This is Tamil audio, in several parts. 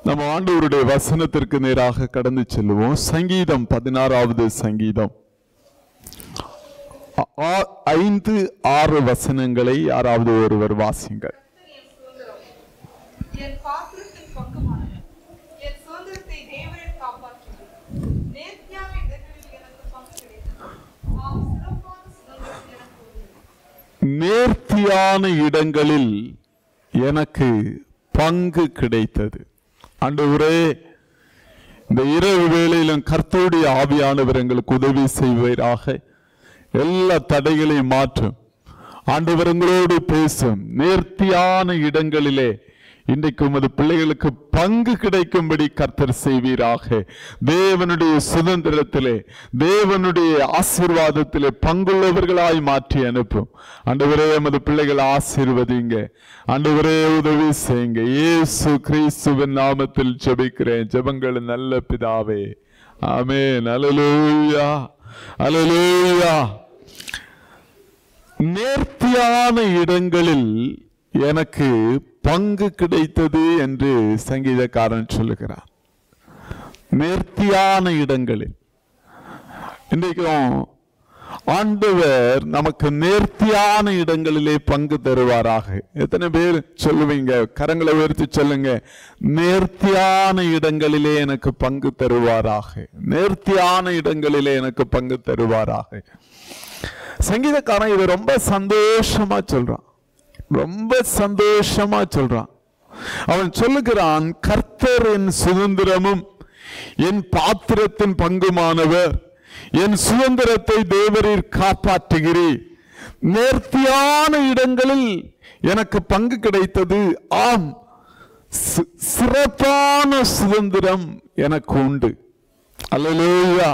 நம்ம ஆண்டவருடைய வசனத்திற்கு நேராக கடந்து செல்லுவோம். சங்கீதம் 16வது சங்கீதம் 5-6 வசனங்களை யாராவது ஒருவர் வாசிங்கள். நேர்த்தியான இடங்களில் எனக்கு பங்கு கிடைத்தது. ஆண்டவரே, இந்த இரவு வேளையிலும் கர்த்தருடைய ஆவியானவர் எங்களுக்கு உதவி செய்வீராக. எல்லா தடைகளையும் மாற்றும். ஆண்டவர் எங்களோடு பேசும். நேர்த்தியான இடங்களிலே இன்றைக்கு உமது பிள்ளைகளுக்கு பங்கு கிடைக்கும்படி கர்த்தர் செய்வீராக. தேவனுடைய சுதந்திரத்திலே, தேவனுடைய ஆசீர்வாதத்திலே பங்குள்ளவர்களாய் மாற்றி அனுப்பும். ஆண்டவரே, எமது பிள்ளைகளை ஆசீர்வதிங்க. ஆண்டவரே, உதவி செய்யுங்க. இயேசு கிறிஸ்துவின் நாமத்தில் ஜெபிக்கிறேன். ஜெபங்கள் நல்ல பிதாவே, ஆமென். அல்லேலூயா, அல்லேலூயா. நேர்த்தியான இடங்களில் எனக்கு பங்கு கிடைத்தது என்று சங்கீதக்காரன் சொல்லுகிறார். நேர்த்தியான இடங்களில் இன்றைக்கும் ஆண்டவர் நமக்கு நேர்த்தியான இடங்களிலே பங்கு தருவாராக. எத்தனை பேர் சொல்லுவீங்க? கரங்களை உயர்த்தி சொல்லுங்க. நேர்த்தியான இடங்களிலே எனக்கு பங்கு தருவாராக. நேர்த்தியான இடங்களிலே எனக்கு பங்கு தருவாராக. சங்கீதக்காரன் இதை ரொம்ப சந்தோஷமா சொல்றான். ரொம்ப சந்தோஷமா சொல்றான். அவன் சொல்லுகிறான், கர்த்தர் என் சுதந்திரமும் என் பாத்திரத்தின் பங்குமானவர். என் சுதந்திரத்தை தேவரீர் காப்பாற்றுகிறீர். நேர்த்தியான இடங்களில் எனக்கு பங்கு கிடைத்தது. ஆம், சிறப்பான சுதந்திரம் எனக்கு உண்டு. அல்லேலூயா.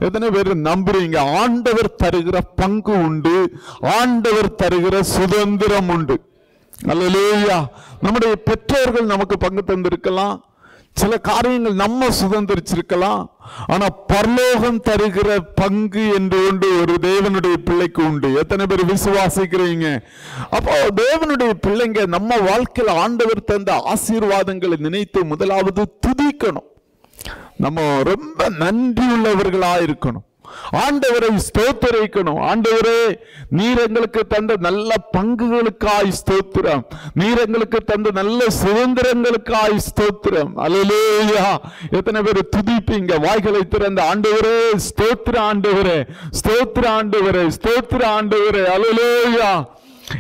எத்தனை பேர் நம்புறீங்க? ஆண்டவர் தருகிற பங்கு உண்டு, ஆண்டவர் தருகிற சுதந்திரம் உண்டு. அல்லேலூயா. நம்முடைய பெற்றோர்கள் நமக்கு பங்கு தந்திருக்கலாம், சில காரியங்கள் நம்ம சுதந்திரிச்சிருக்கலாம். ஆனா பரலோகம் தருகிற பங்கு என்று ஒன்று ஒரு தேவனுடைய பிள்ளைக்கு உண்டு. எத்தனை பேர் விசுவாசிக்கிறீங்க? அப்போ தேவனுடைய பிள்ளைங்க நம்ம வாழ்க்கையில் ஆண்டவர் தந்த ஆசீர்வாதங்களை நினைத்து முதலாவது துதிக்கணும். நம்ம ரொம்ப நன்றி உள்ளவர்களா இருக்கணும். ஆண்டவரை ஸ்தோத்திரிக்கணும். ஆண்டவரே, நீர் எங்களுக்கு தந்த நல்ல பங்குகளுக்காய் ஸ்தோத்திரம். நீர் எங்களுக்கு தந்த நல்ல சுதந்திரங்களுக்காய் ஸ்தோத்திரம். அல்லேலூயா. எத்தனை பேர் துதிப்பீங்க? வாய்களை திறந்த ஆண்டவரே, ஸ்தோத்திர ஆண்டவரே, ஸ்தோத்திர ஆண்டவரே, ஸ்தோத்திர ஆண்டவரே. அல்லேலூயா.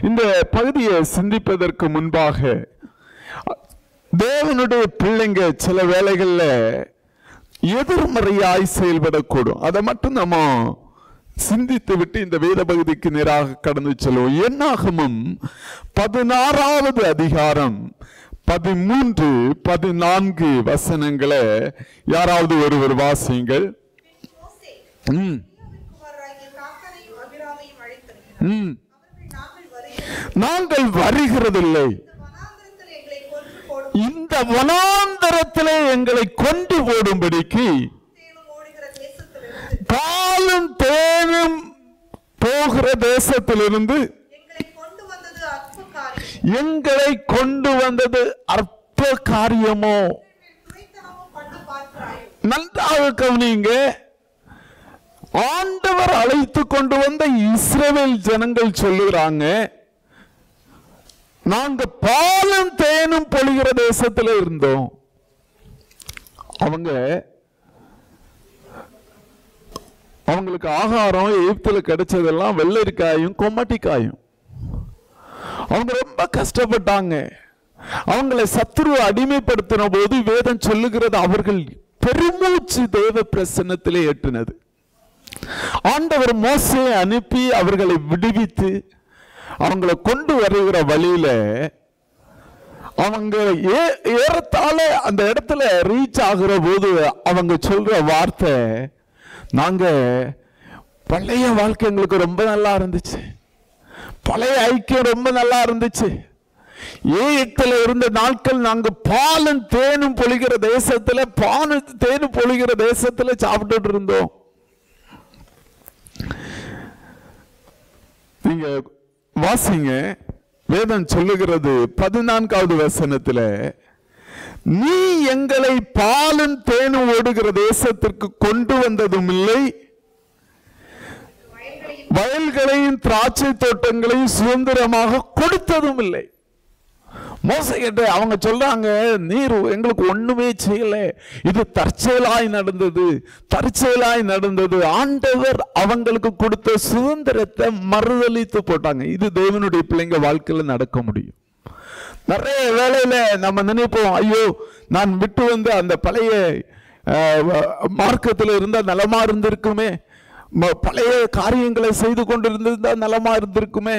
இந்த பகுதியை சிந்திப்பதற்கு முன்பாக தேவனுடைய பிள்ளைங்க சில வேளைகள்ல எதிர்மறையாய் செயல்படக்கூடும். அதை மட்டும் நம்ம சிந்தித்து விட்டு இந்த வேத பகுதிக்கு நேராக கடந்து செல்வோம். என்னாகமம் 16வது அதிகாரம் 13-14 வசனங்களை யாராவது ஒருவர் வாசிங்கள். நாங்கள் வருகிறதில்லை, இந்த வனாந்தரத்திலே எங்களை கொண்டு போடும்படிக்கு பாலும் தேனும் போகிற தேசத்திலிருந்து எங்களை கொண்டு வந்தது அற்ப காரியமோ? நன்றாக கவனிங்க. ஆண்டவர் அழைத்து கொண்டு வந்த இஸ்ரவேல் ஜனங்கள் சொல்லுகிறாங்க, நாங்க பாலும் தேனும் பொழிகிற தேசத்துல இருந்தோம். அவங்களுக்கு ஆகாரம் எகிப்துல கிடைச்சதெல்லாம் வெள்ளரிக்காயும் கொம்மட்டிக்காயும். அவங்க ரொம்ப கஷ்டப்பட்டாங்க. அவங்களை சத்துரு அடிமைப்படுத்தின போது வேதம் சொல்லுகிறது, அவர்கள் பெருமூச்சு தேவ பிரசன்னத்திலே ஏற்றினது. ஆண்டவர் மோசேயை அனுப்பி அவர்களை விடுவித்து அவங்களை கொண்டு வருகிற வழியில அவங்க ஏறத்தாழ அந்த இடத்துல ரீச் ஆகிற போது அவங்க சொல்ற வார்த்தை, நாங்க பழைய வாழ்க்கை எங்களுக்கு ரொம்ப நல்லா இருந்துச்சு, பழைய ஐக்கியம் ரொம்ப நல்லா இருந்துச்சு, ஏகத்துல இருந்த நாட்கள் நாங்க பாலும் தேனும் பொழிகிற தேசத்துல தேனும் பொழிகிற தேசத்துல சாப்பிட்டு இருந்தோம். நீங்க வாசிங்க, வேதம் சொல்லுகிறது 14வது வசனத்துல, நீ எங்களை பாலும் தேனும் ஓடுகிற தேசத்திற்கு கொண்டு வந்ததும் இல்லை, வயல்களையும் திராட்சை தோட்டங்களையும் சுதந்திரமாக கொடுத்ததும் இல்லை. மோசே கிட்ட அவங்க சொல்றாங்க, நீர் எங்களுக்கு ஒண்ணுமே செய்யல, இது தற்செயலாய் நடந்தது. ஆண்டவர் அவங்களுக்கு கொடுத்த சுதந்திரத்தை மறுதலித்து போட்டாங்க. இது தேவனுடைய பிள்ளைங்க வாழ்க்கையில நடக்க முடியும். நிறைய வேளையில நம்ம நினைப்போம், ஐயோ நான் விட்டு வந்து அந்த பழைய மார்க்கத்தில் இருந்தா நலமா இருந்திருக்குமே, பழைய காரியங்களை செய்து கொண்டிருந்திருந்தா நலமா இருந்திருக்குமே.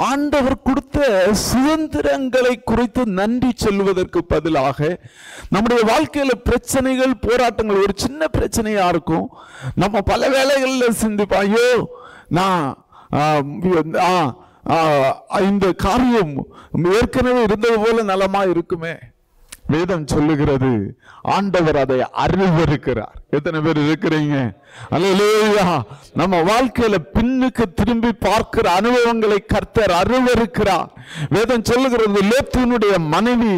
ஆண்டவர் கொடுத்த சுதந்திரங்களை குறித்து நன்றி சொல்வதற்கு பதிலாக நம்முடைய வாழ்க்கையில பிரச்சனைகள், போராட்டங்கள், ஒரு சின்ன பிரச்சனையா இருக்கும், நம்ம பல வேளைகளில் சிந்திப்போம், ஐயோ நான் இந்த காரியம் ஏற்கனவே இருந்தது போல நலமா இருக்குமே. வேதம் சொல்லுகிறது, ஆண்டவர் அதை அருவருக்கிறார். எத்தனை பேர் இருக்கிறீங்க? அல்லேலூயா. நம்ம வாழ்க்கையில பின்னுக்கு திரும்பி பார்க்கிற அனுபவங்களை கர்த்தர் அருவருக்கிறார். வேதம் சொல்லுகிறது, லோத்தினுடைய மனைவி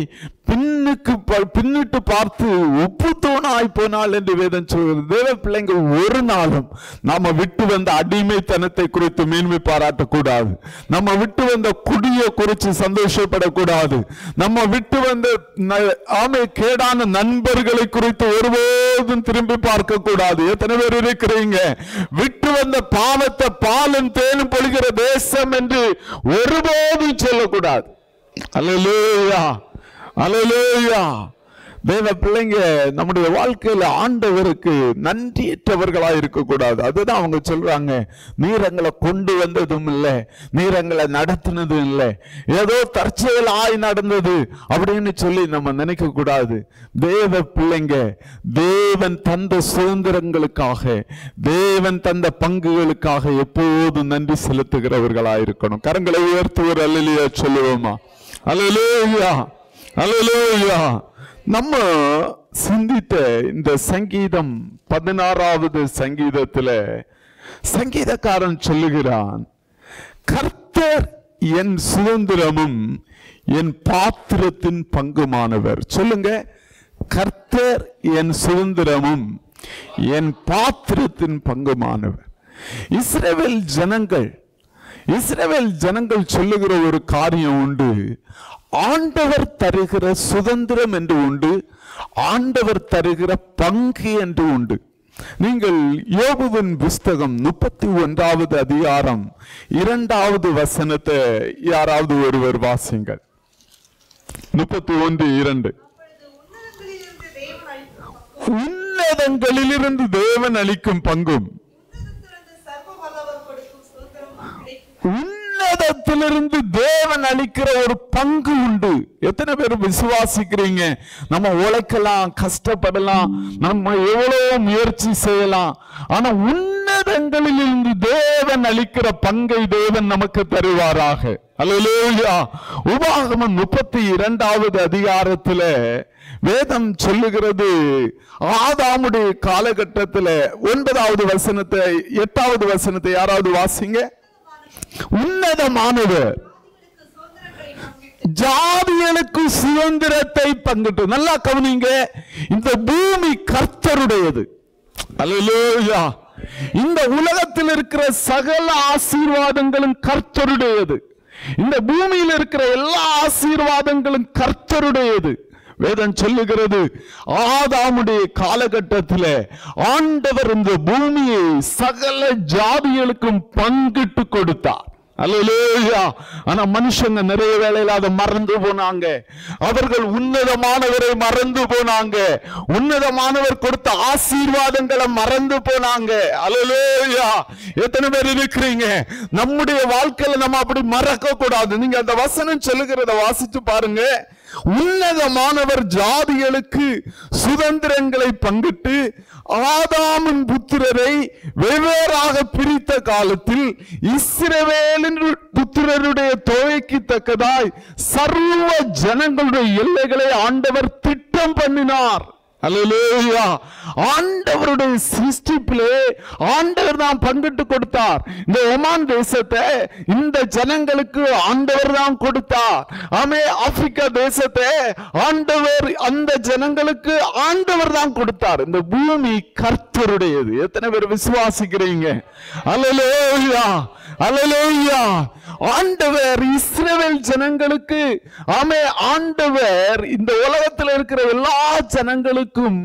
பின்னிட்டு பார்த்து உப்பு தூணாய் போனாள் என்று வேதம் சொல்கிறது. தேவ பிள்ளைங்கள், ஒரு நாளும் நாம விட்டு வந்த அடிமைத்தனத்தை குறித்து மேன்மை பாராட்டக்கூடாது. நம்ம விட்டு வந்த குடியை குறித்து சந்தோஷப்படக்கூடாது. நம்ம விட்டு வந்த கேடான நண்பர்களை குறித்து ஒருபோதும் திரும்பி பார்க்க கூடாது. எத்தனை பேர் இருக்கிறீங்க? விட்டு வந்த பாவத்தை பாலும் தேனும் பொழிகிற தேசம் என்று ஒருபோதும் சொல்லக்கூடாது. அல்லேலூயா, அல்லேலூயா. தேவ பிள்ளைங்க, நம்முடைய வாழ்க்கையில ஆண்டவருக்கு நன்றியற்றவர்களா இருக்கக்கூடாது. அதுதான் அவங்க சொல்றாங்க, நீர் எங்களை கொண்டு வந்ததும் இல்லை, நீர் எங்களை நடத்தினதும் இல்லை, ஏதோ தற்செயலாய் நடந்தது அப்படின்னு சொல்லி நம்ம நினைக்க கூடாது. தேவ பிள்ளைங்க, தேவன் தந்த சுதந்திரங்களுக்காக, தேவன் தந்த பங்குகளுக்காக எப்போதும் நன்றி செலுத்துகிறவர்களா இருக்கணும். கரங்களை உயர்த்துவர் அல்லேலூயா சொல்லுவோமா? அல்லேலூயா, அல்லேலூயா. நம்ம சிந்தித்த இந்த சங்கீதம் 16வது சங்கீதத்துல சங்கீதக்காரன் சொல்லுகிறான், கர்த்தர் என் சுதந்திரமும் என் பாத்திரத்தின் பங்குமானவர். சொல்லுங்க, கர்த்தர் என் சுதந்திரமும் என் பாத்திரத்தின் பங்குமானவர். இஸ்ரவேல் ஜனங்கள் சொல்லுகிற ஒரு காரியம் உண்டு, ஆண்டவர் தருகிற சுதந்திரம் என்று உண்டு, ஆண்டவர் தருகிற பங்கு என்று உண்டு. நீங்கள் யோபுவின் புஸ்தகம் 31வது அதிகாரம் 2வது வசனத்தை யாராவது ஒருவர் வாசிங்கள். 31:2. உன்னதங்களிலிருந்து தேவன் அளிக்கும் பங்கும், உன்னதத்திலிருந்து தேவன் அளிக்கிற ஒரு பங்கு உண்டு. எத்தனை பேர் விசுவாசிக்கிறீங்க? நம்ம உழைக்கலாம், கஷ்டப்படலாம், நம்ம எவ்வளவு முயற்சி செய்யலாம், ஆனா உன்னதங்களிலிருந்து தேவன் அளிக்கிற பங்கை தேவன் நமக்கு தருவாராக. அல்லேலூயா. உபாகமம் 32வது அதிகாரத்துல வேதம் சொல்லுகிறது, ஆதாமுடைய காலகட்டத்தில் 9வது வசனத்தை 8வது வசனத்தை யாராவது வாசிங்க. உன்னதமானவர் ஜாதிகளுக்கு சுதந்திரத்தை பங்கிட்டு. நல்லா கவனிங்க, இந்த பூமி கர்த்தருடையது. அல்லேலூயா. இந்த உலகத்தில் இருக்கிற சகல ஆசீர்வாதங்களும் கர்த்தருடையது. இந்த பூமியில் இருக்கிற எல்லா ஆசீர்வாதங்களும் கர்த்தருடையது. வேதம் சொல்லுகிறது, ஆதாமுடைய காலகட்டத்தில் ஆண்டவர் இந்த பூமியை சகல ஜாதிகளுக்கும் பங்கிட்டு கொடுத்தார். அல்லேலூயா. ஆனா மனுஷங்க நிறைய வேளையில அதை மறந்து போனாங்க. அவர்கள் உன்னதமானவரை மறந்து போனாங்க. உன்னதமானவர் கொடுத்த ஆசீர்வாதங்களை மறந்து போனாங்க. அல்லேலூயா. எத்தனை பேர் இருக்கிறீங்க? நம்முடைய வாழ்க்கையில நம்ம அப்படி மறக்க கூடாது. நீங்க அந்த வசனம் சொல்லுகிறத வாசித்து பாருங்க. உன்னதமானவர் ஜாதிகளுக்கு சுதந்திரங்களை பங்கிட்டு ஆதாமின் புத்திரரை வெவ்வேறாக பிரித்த காலத்தில் இஸ்ரவேலின் புத்திரருடைய தொகைக்கு தக்கதாய் சர்வ ஜனங்களுடைய எல்லைகளை ஆண்டவர் திட்டம் பண்ணினார். அல்லேலூயா. ஆண்டவருடைய சிருஷ்டிப்பிலே ஆண்டவர் தான் பங்கிட்டு கொடுத்தார். இந்த ஒமான் தேசத்தை இந்த ஜனங்களுக்கு ஆண்டவர் தான் கொடுத்தார். ஆமே, ஆப்பிரிக்கா தேசத்தை ஆண்டவர் அந்த ஜனங்களுக்கு ஆண்டவர் தான் கொடுத்தார். இந்த பூமி கர்த்தருடையது. எத்தனை பேர் விசுவாசிக்கிறீங்க? அல்லேலூயா, அல்லேலூயா. ஆண்டவர் இஸ்ரவேல் ஜனங்களுக்கு, ஆமே, ஆண்டவர் இந்த உலகத்தில் இருக்கிற எல்லா ஜனங்களுக்கும்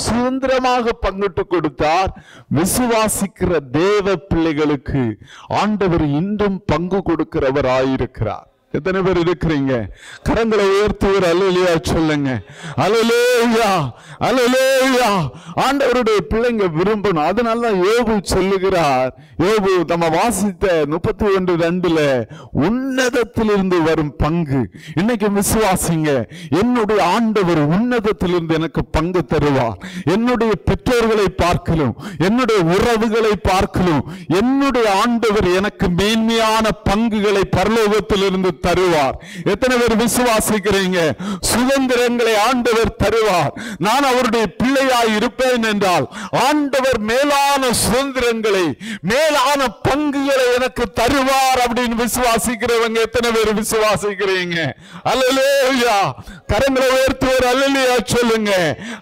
சுதந்திரமாக பங்கிட்டு கொடுத்தார். விசுவாசிக்கிற தேவ பிள்ளைகளுக்கு ஆண்டவர் இன்றும் பங்கு கொடுக்கிறவர் ஆயிருக்கிறார். எத்தனை பேர் இருக்கிறீங்க? கரங்களை உயர்த்துவர் அல்லேலூயா சொல்லுங்க. அல்லேலூயா, அல்லேலூயா. ஆண்டவருடைய பிள்ளைங்க விரும்பணும். அதனால யோபு சொல்லுகிறார், யோபு நம்ம வாசித்த 31:2 உன்னதத்திலிருந்து வரும் பங்கு. இன்னைக்கு விசுவாசிங்க, என்னுடைய ஆண்டவர் உன்னதத்திலிருந்து எனக்கு பங்கு தருவார். என்னுடைய பெற்றோர்களை பார்க்கலும், என்னுடைய உறவுகளை பார்க்கலும், என்னுடைய ஆண்டவர் எனக்கு மேன்மையான பங்குகளை பரலோகத்திலிருந்து தருவார். எத்தனை பேர் விசுவாசிக்கிறீங்க? சுதந்திரங்களை ஆண்டவர் தருவார். நான் அவருடைய பிள்ளையாய் இருப்பேன் என்றால் ஆண்டவர் மேலான சுதந்திரங்களை, மேலான பங்குகளை எனக்கு தருவார் அப்படின்னு விசுவாசிக்கிறவங்க எத்தனை பேர் விசுவாசிக்கிறீங்க? அல்லேலூயா. கரங்களை உயர்த்துவர் அல்லேலூயா சொல்லுங்க.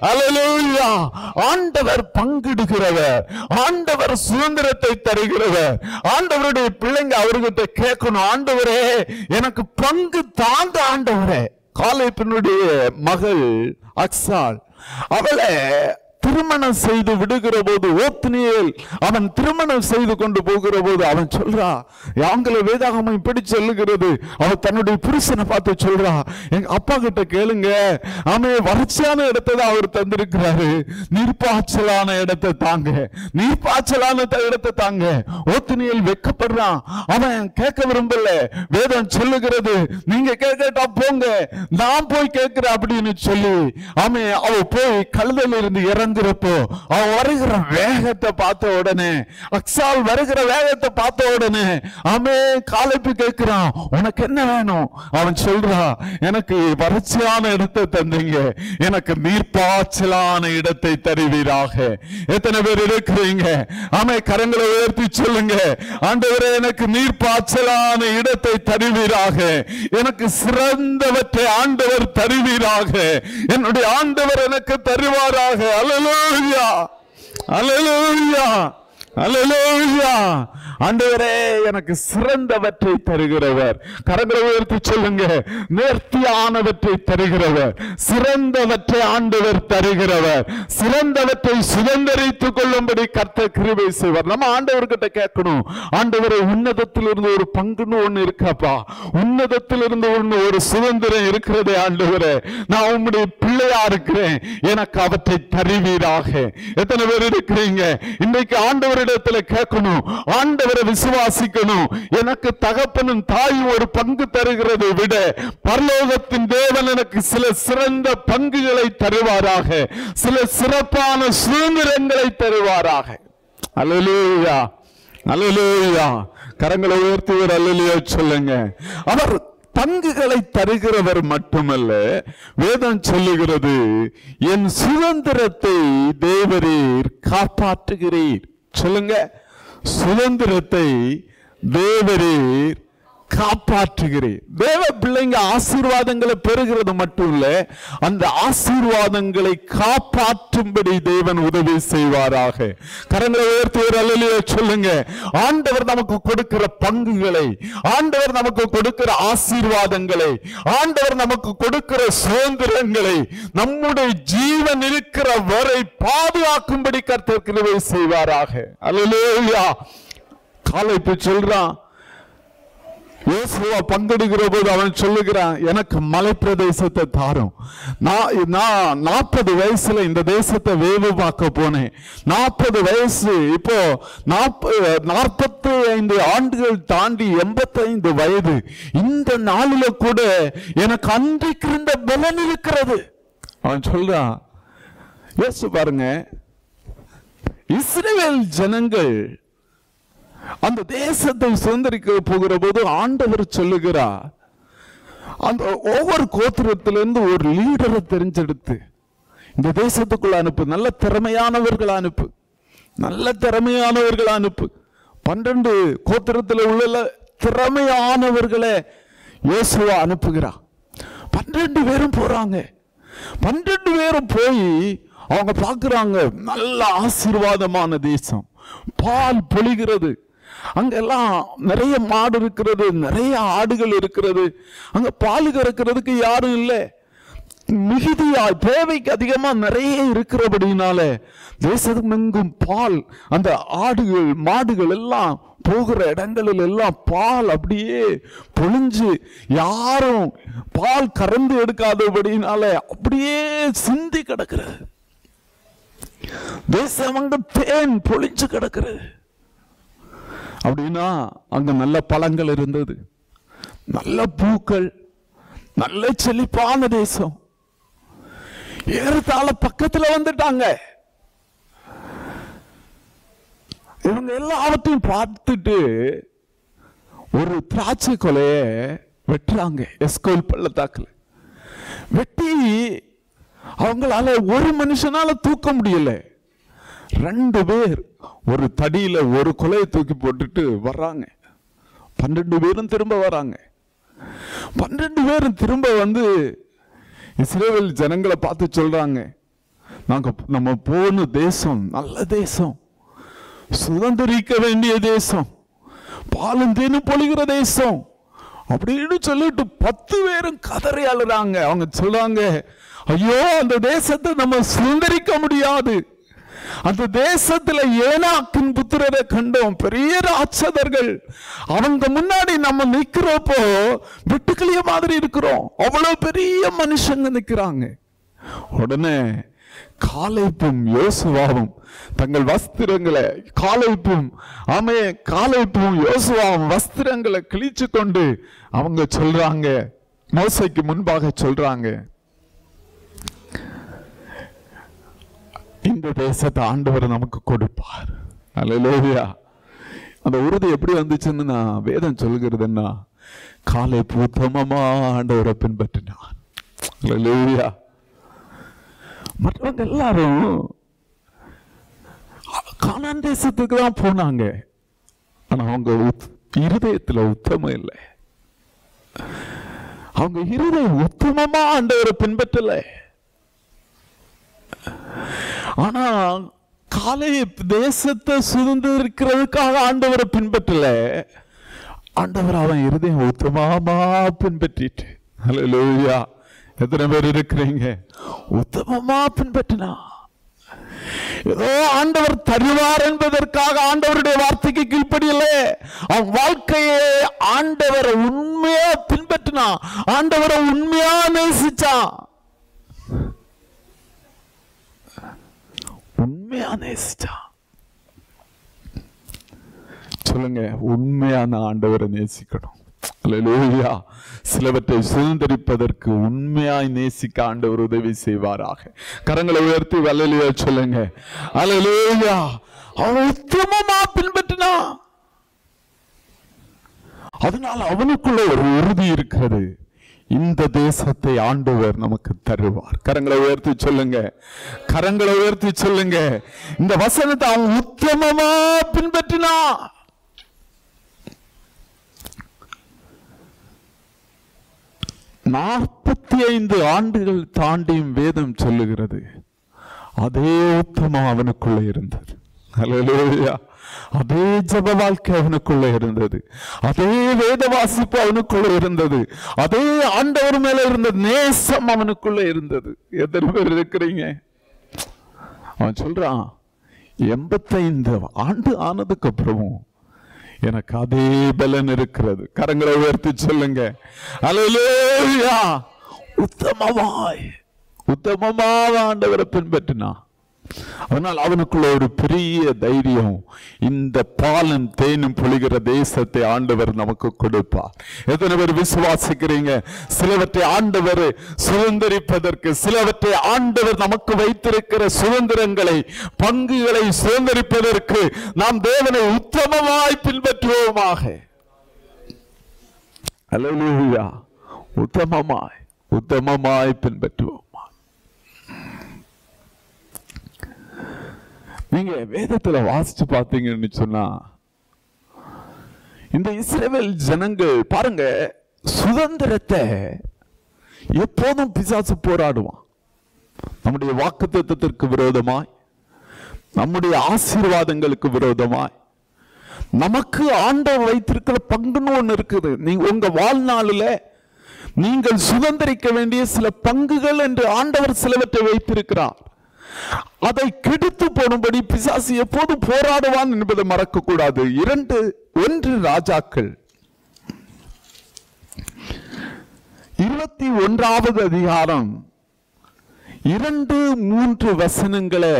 அல்லேலூயா. ஆண்டவர் பங்கிடுகிறவர், ஆண்டவர் சுதந்திரத்தை தருகிறவர். ஆண்டவருடைய பிள்ளைங்க அவர்கிட்ட கேட்கணும், ஆண்டவரே எனக்கு பங்கு தாங்க ஆண்டவரே. காலேப்பினுடைய மகள் அக்சால், அவளை திருமணம் செய்து விடுகிற போது, ஓத்னியேல் அவன் திருமணம் செய்து கொண்டு போகிற போது அவன் சொல்றா, ஆங்கில வேதாகமம் இப்படி சொல்லுகிறது, அவன் தன்னுடைய புருஷனை பார்த்து சொல்றா, எங்க அப்பா கிட்ட கேளுங்க, அவன் வறட்சியான இடத்தை தான் அவர் தந்திருக்கிறாரு, நீர்ப்பாய்ச்சலான இடத்தை தாங்க, நீர்ப்பாய்ச்சலான இடத்தை தாங்க. ஓத்னியேல் வெட்கப்படுறான், அவன் கேட்க விரும்பல. வேதம் சொல்லுகிறது, நீங்க கேட்கட்டா போங்க, நான் போய் கேட்கிறேன் அப்படின்னு சொல்லி அவ போய் கழுதையில இருந்து இறந்து அவன் வருகிற வேகத்தை பார்த்த உடனே, அக்சால் வருகிற வேகத்தை பார்த்த உடனே அவன் காலேப்பு கேட்கிறான், உனக்கு என்ன வேணும்? அவன் சொல்றா, எனக்கு வறட்சியான இடத்தை தந்தீங்க, எனக்கு நீர்ப்பாய்ச்சலான இடத்தை தருவீராக. எத்தனை பேர் இருக்கிறீங்க? அவன் கரங்களை உயர்த்தி சொல்லுங்க, ஆண்டவரே எனக்கு நீர்ப்பாய்ச்சலான இடத்தை தருவீராக, எனக்கு சிறந்தவற்றை ஆண்டவர் தருவீராக, என்னுடைய ஆண்டவர் எனக்கு தருவாராக. அல்லேலூயா, அல்லேலூயா, அல்லேலூயா. ஆண்டவரே எனக்கு சிறந்தவற்றை தருகிறவர். கரங்களை உயர்த்தி சொல்லுங்க, நேர்த்தியானவற்றை தருகிறவர், சிறந்தவற்றை ஆண்டவர் தருகிறவர், சிறந்தவற்றை சுதந்திரித்துக் கொள்ளும்படி கர்த்தர் கிருபை செய்வார். நம்ம ஆண்டவர்கிட்ட கேட்கணும், ஆண்டவரே உன்னதத்திலிருந்து ஒரு பங்குன்னு ஒண்ணு இருக்காப்பா, உன்னதத்திலிருந்து ஒண்ணு ஒரு சுதந்திரம் இருக்கிறதே ஆண்டவரே, நான் உம்முடைய பிள்ளையா இருக்கிறேன், எனக்கு அவற்றை தருவீராக. எத்தனை பேர் இருக்கிறீங்க? இன்னைக்கு ஆண்டவரிடத்துல கேட்கணும், ஆண்டவரை விசுவாசிக்கணும். எனக்கு தகப்பனும் தாயும் ஒரு பங்கு தருகிறதை விட பரலோகத்தின் தேவன் எனக்கு சில சிறந்த பங்குகளை தருவாராக, சில சிறப்பான சுதந்திரங்களை தருவாராக. அல்லேலூயா, அல்லேலூயா. கரங்களை உயர்த்துவர் அல்லேலூயா சொல்லுங்க. அவர் பங்குகளை தருகிறவர் மட்டுமல்ல, வேதம் சொல்லுகிறது, என் சுதந்திரத்தை தேவரீர் காப்பாற்றுகிறீர். சொல்லுங்க, சுதந்திரத்தை தேவரீர் காப்பாற்றுகிறேன். தேவ பிள்ளைங்க ஆசீர்வாதங்களை பெறுகிறது மட்டும் இல்ல, அந்த ஆசீர்வாதங்களை காப்பாற்றும்படி தேவன் உதவி செய்வாராக. கரங்களை உயர்த்தி ஒரு அல்லேலூயா சொல்லுங்க. ஆண்டவர் நமக்கு கொடுக்கிற பங்குகளை, ஆண்டவர் நமக்கு கொடுக்கிற ஆசீர்வாதங்களை, ஆண்டவர் நமக்கு கொடுக்கிற சுதந்திரங்களை நம்முடைய ஜீவன் இருக்கிற வரை பாதுகாக்கும்படி கர்த்தர் கிருபை செய்வாராக. அல்லேலூயா. காலேப்பு சொல்றான், யோசுவா பங்கெடுக்கிற போது அவன் சொல்லுகிறான், எனக்கு மலை பிரதேசத்தை தாரும். நான் 40 வயசுல இந்த தேசத்தை வேவு பார்க்க போனேன். 40 வயசு, இப்போ 45 ஆண்டுகள் தாண்டி 85 வயது. இந்த நாளில கூட எனக்கு அன்றைக்கு இருந்த பலன் இருக்கிறது. அவன் சொல்றான், யோசிச்சு பாருங்க, இஸ்ரவேல் ஜனங்கள் அந்த தேசத்தை சுதந்திரிக்க போகிற போது ஆண்டவர் சொல்லுகிறார், அந்த ஒவ்வொரு கோத்திரத்திலிருந்து ஒரு லீடரை தெரிஞ்செடுத்து இந்த தேசத்துக்குள்ள அனுப்பு, நல்ல திறமையானவர்கள் அனுப்பு, நல்ல திறமையானவர்கள் அனுப்பு. 12 கோத்திரத்தில் உள்ள திறமையானவர்களை யோசுவா அனுப்புகிறார். 12 பேரும் போறாங்க. 12 பேரும் போய் அவங்க பார்க்குறாங்க, நல்ல ஆசீர்வாதமான தேசம், பால் பொழிகிறது. அங்கெல்லாம் நிறைய மாடு இருக்கிறது, நிறைய ஆடுகள் இருக்கிறது. அங்க பால் கறக்கிறதுக்கு யாரும் இல்லை. மிகுதியா தேவைக்கு அதிகமா நிறைய இருக்கிறபடினால தேசமெங்கும் பால், அந்த ஆடுகள் மாடுகள் எல்லாம் போகிற இடங்களில் எல்லாம் பால் அப்படியே பொழிஞ்சு, யாரும் பால் கறந்து எடுக்காதபடினால அப்படியே சிந்தி கிடக்கிறது. தேசம் அங்க தேன் பொழிஞ்சு கிடக்கிறது. அப்படின்னா அங்க நல்ல பழங்கள் இருந்தது, நல்ல பூக்கள், நல்ல செழிப்பான தேசம். ஏறத்தாழ பக்கத்துல வந்துட்டாங்க. இவங்க எல்லாவற்றையும் பார்த்துட்டு ஒரு திராட்சை கொலைய வெட்டுறாங்க. எஸ்கோல் பள்ளத்தாக்குல வெட்டி அவங்களால ஒரு மனுஷனால தூக்க முடியல. 2 பேர் ஒரு தடியில ஒரு கொலையை தூக்கி போட்டுட்டு வர்றாங்க. 12 பேரும் திரும்ப வராங்க. 12 பேரும் திரும்ப வந்து இஸ்ரவேல் ஜனங்களை பார்த்து சொல்றாங்க, நம்ம போன தேசம் நல்ல தேசம், சுதந்திரிக்க வேண்டிய தேசம், பாலும் தேனும் பொழிகிற தேசம் அப்படின்னு சொல்லிட்டு 10 பேரும் கதறி அழுறாங்க. அவங்க சொல்றாங்க, ஐயோ அந்த தேசத்தை நம்ம சுதந்திரிக்க முடியாது. அந்த தேசத்துல ஏனாக்கின் புத்திரரை கண்டோம், பெரிய ராட்சதர்கள். அவங்க முன்னாடி நம்ம நிக்கிறப்போ வெட்டுக்கிளிய மாதிரி இருக்கிறோம். அவ்வளவு பெரிய மனுஷங்க நிக்கிறாங்க. உடனே காலேப்பும் யோசுவாவும் தங்கள் வஸ்திரங்களை, காலேப்பும் யோசுவாவும் வஸ்திரங்களை கிழிச்சு கொண்டு அவங்க சொல்றாங்க, மோசேக்கு முன்பாக சொல்றாங்க, இந்த தேசத்தை ஆண்டவர் நமக்கு கொடுப்பார். அல்லேலூயா. அந்த உறுதி எப்படி வந்துச்சுன்னு நான் வேதம் சொல்கிறதுன்னா, காலேப் உத்தமமா ஆண்டவரை பின்பற்றினான். அல்லேலூயா. மற்றவங்க எல்லாரும் கானான் தேசத்துக்கு தான் போனாங்க. ஆனா அவங்க இருதயத்துல உத்தமம் இல்லை. அவங்க இருதயம் உத்தமமா ஆண்டவரை பின்பற்றல. ஆனா காலேப் தேசத்தை சுதந்திரிக்கிறதுக்காக ஆண்டவரை பின்பற்றல. ஆண்டவர் அவன் இருதயம் உத்தமமா பின்பற்றிட்டு. அல்லேலூயா. எத்தனை பேர் இருக்கிறீங்க உத்தமமா பின்பற்றினா? ஏதோ ஆண்டவர் தருவார் என்பதற்காக ஆண்டவருடைய வார்த்தைக்கு கீழ்ப்படியல. அவன் வாழ்க்கையை ஆண்டவரை உண்மையா பின்பற்றினா, ஆண்டவரை உண்மையா நேசிச்சான். உண்மையா நேசிச்சான். சொல்லுங்க, உண்மையான ஆண்டவரை நேசிக்கணும். அல்லேலூயா. சிலவற்றை சுதந்திரிப்பதற்கு உண்மையாய் நேசிக்க ஆண்டவர் உதவி செய்வாராக. கரங்களை உயர்த்தி அல்லேலூயா சொல்லுங்க. அல்லேலூயா. அவன் உத்தமமா பின்பற்றினா, அதனால அவனுக்குள்ள ஒரு உறுதி இருக்கிறது, இந்த தேசத்தை ஆண்டவர் நமக்கு தருவார். கரங்களை உயர்த்தி சொல்லுங்க. கரங்களை உயர்த்தி சொல்லுங்க. இந்த வசனத்தை அவன் உத்தமமா பின்பற்றினா. நாற்பத்தி 45 ஆண்டுகள் தாண்டியும் வேதம் சொல்லுகிறது, அதே உத்தமம் அவனுக்குள்ள இருந்தது. அல்லேலூயா. அதே ஜப வாழ்க்கை அவனுக்குள்ள இருந்தது, அதே வேத வாசிப்பு அவனுக்குள்ள இருந்தது, அதே ஆண்டவர் மேல இருந்த நேசம் அவனுக்குள்ள இருந்தது. எத்தனை பேர் இருக்கிறீங்க? அவன் சொல்றான், 85 ஆண்டு ஆனதுக்கு அப்புறமும் எனக்கு அதே பலன் இருக்கிறது. கரங்களை உயர்த்தி சொல்லுங்க. அல்லேலூயா. உத்தமமாக ஆண்டவரை பின்பற்றினா. அதனால் அவனுக்குள்ள ஒரு பெரிய தைரியம், இந்த பாலும் தேனும் பொழிகிற தேசத்தை ஆண்டவர் நமக்கு கொடுப்பார். எத்தனை பேர் விசுவாசிக்கிறீங்க? சிலவற்றை ஆண்டவர் சுதந்திரிப்பதற்கு, சிலவற்றை ஆண்டவர் நமக்கு வைத்திருக்கிற சுதந்திரங்களை, பங்குகளை சுதந்திரிப்பதற்கு நாம் தேவனை உத்தமமாய் பின்பற்றுவோமாக. அல்லேலூயா. உத்தமமாய் பின்பற்றுவோம். நீங்க வேதத்துல வாசிச்சு பார்த்தீங்கன்னு சொன்னா, இந்த இஸ்ரவேல் ஜனங்கள் பாருங்க, சுதந்திரத்தை எப்போதும் பிசாசு போராடுவான். நம்முடைய வாக்குத்தத்தத்திற்கு விரோதமாய், நம்முடைய ஆசீர்வாதங்களுக்கு விரோதமாய், நமக்கு ஆண்டவர் வைத்திருக்கிற பங்குன்னு ஒண்ணு இருக்குது. நீங்க உங்க வாழ்நாளில் நீங்கள் சுதந்திரிக்க வேண்டிய சில பங்குகள் என்று ஆண்டவர் சிலவற்றை வைத்திருக்கிறார். அதை கெடுத்து போடும்படி பிசாசு எப்போது போராடுவான் என்பதை மறக்க கூடாது. 1 ராஜாக்கள் 21வது அதிகாரம் 2-3 வசனங்களை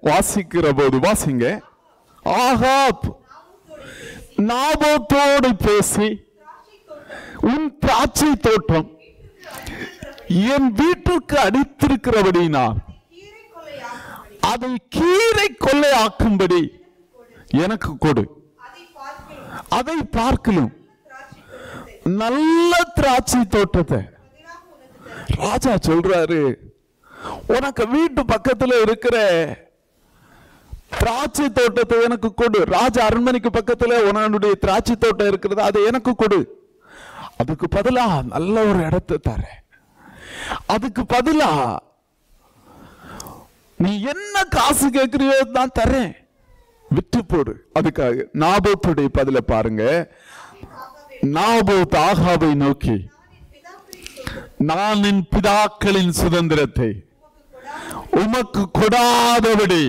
வாசிக்கிற போது வாசிங்க. ஆகாப் நாபோத்தோடு பேசி, உன் திராட்சை தோட்டம் என் வீட்டுக்கு அடித்திருக்கிறபடினால் அதை கீரை கொள்ளையாக்கும்படி எனக்கு கொடு. அதை பார்க்கலும் நல்ல திராட்சை தோட்டத்தை ராஜா சொல்றாரு, உனக்கு வீட்டு பக்கத்துல இருக்கிற திராட்சை தோட்டத்தை எனக்கு கொடு. ராஜா அரண்மனைக்கு பக்கத்துல உன்னுடைய திராட்சை தோட்டம் இருக்கிறது, அதை எனக்கு கொடு. அதுக்கு பதிலா நல்ல ஒரு இடத்தை தர, அதுக்கு பதிலா நீ என்ன காசு கேட்கிறியோ தான் தரேன், விட்டு போடு. அதுக்காக நாபோத்துடைய பதில பாருங்க. நாபோத் ஆகாபை நோக்கி, நான் என் பிதாக்களின் சுதந்திரத்தை உமக்கு கொடாதபடி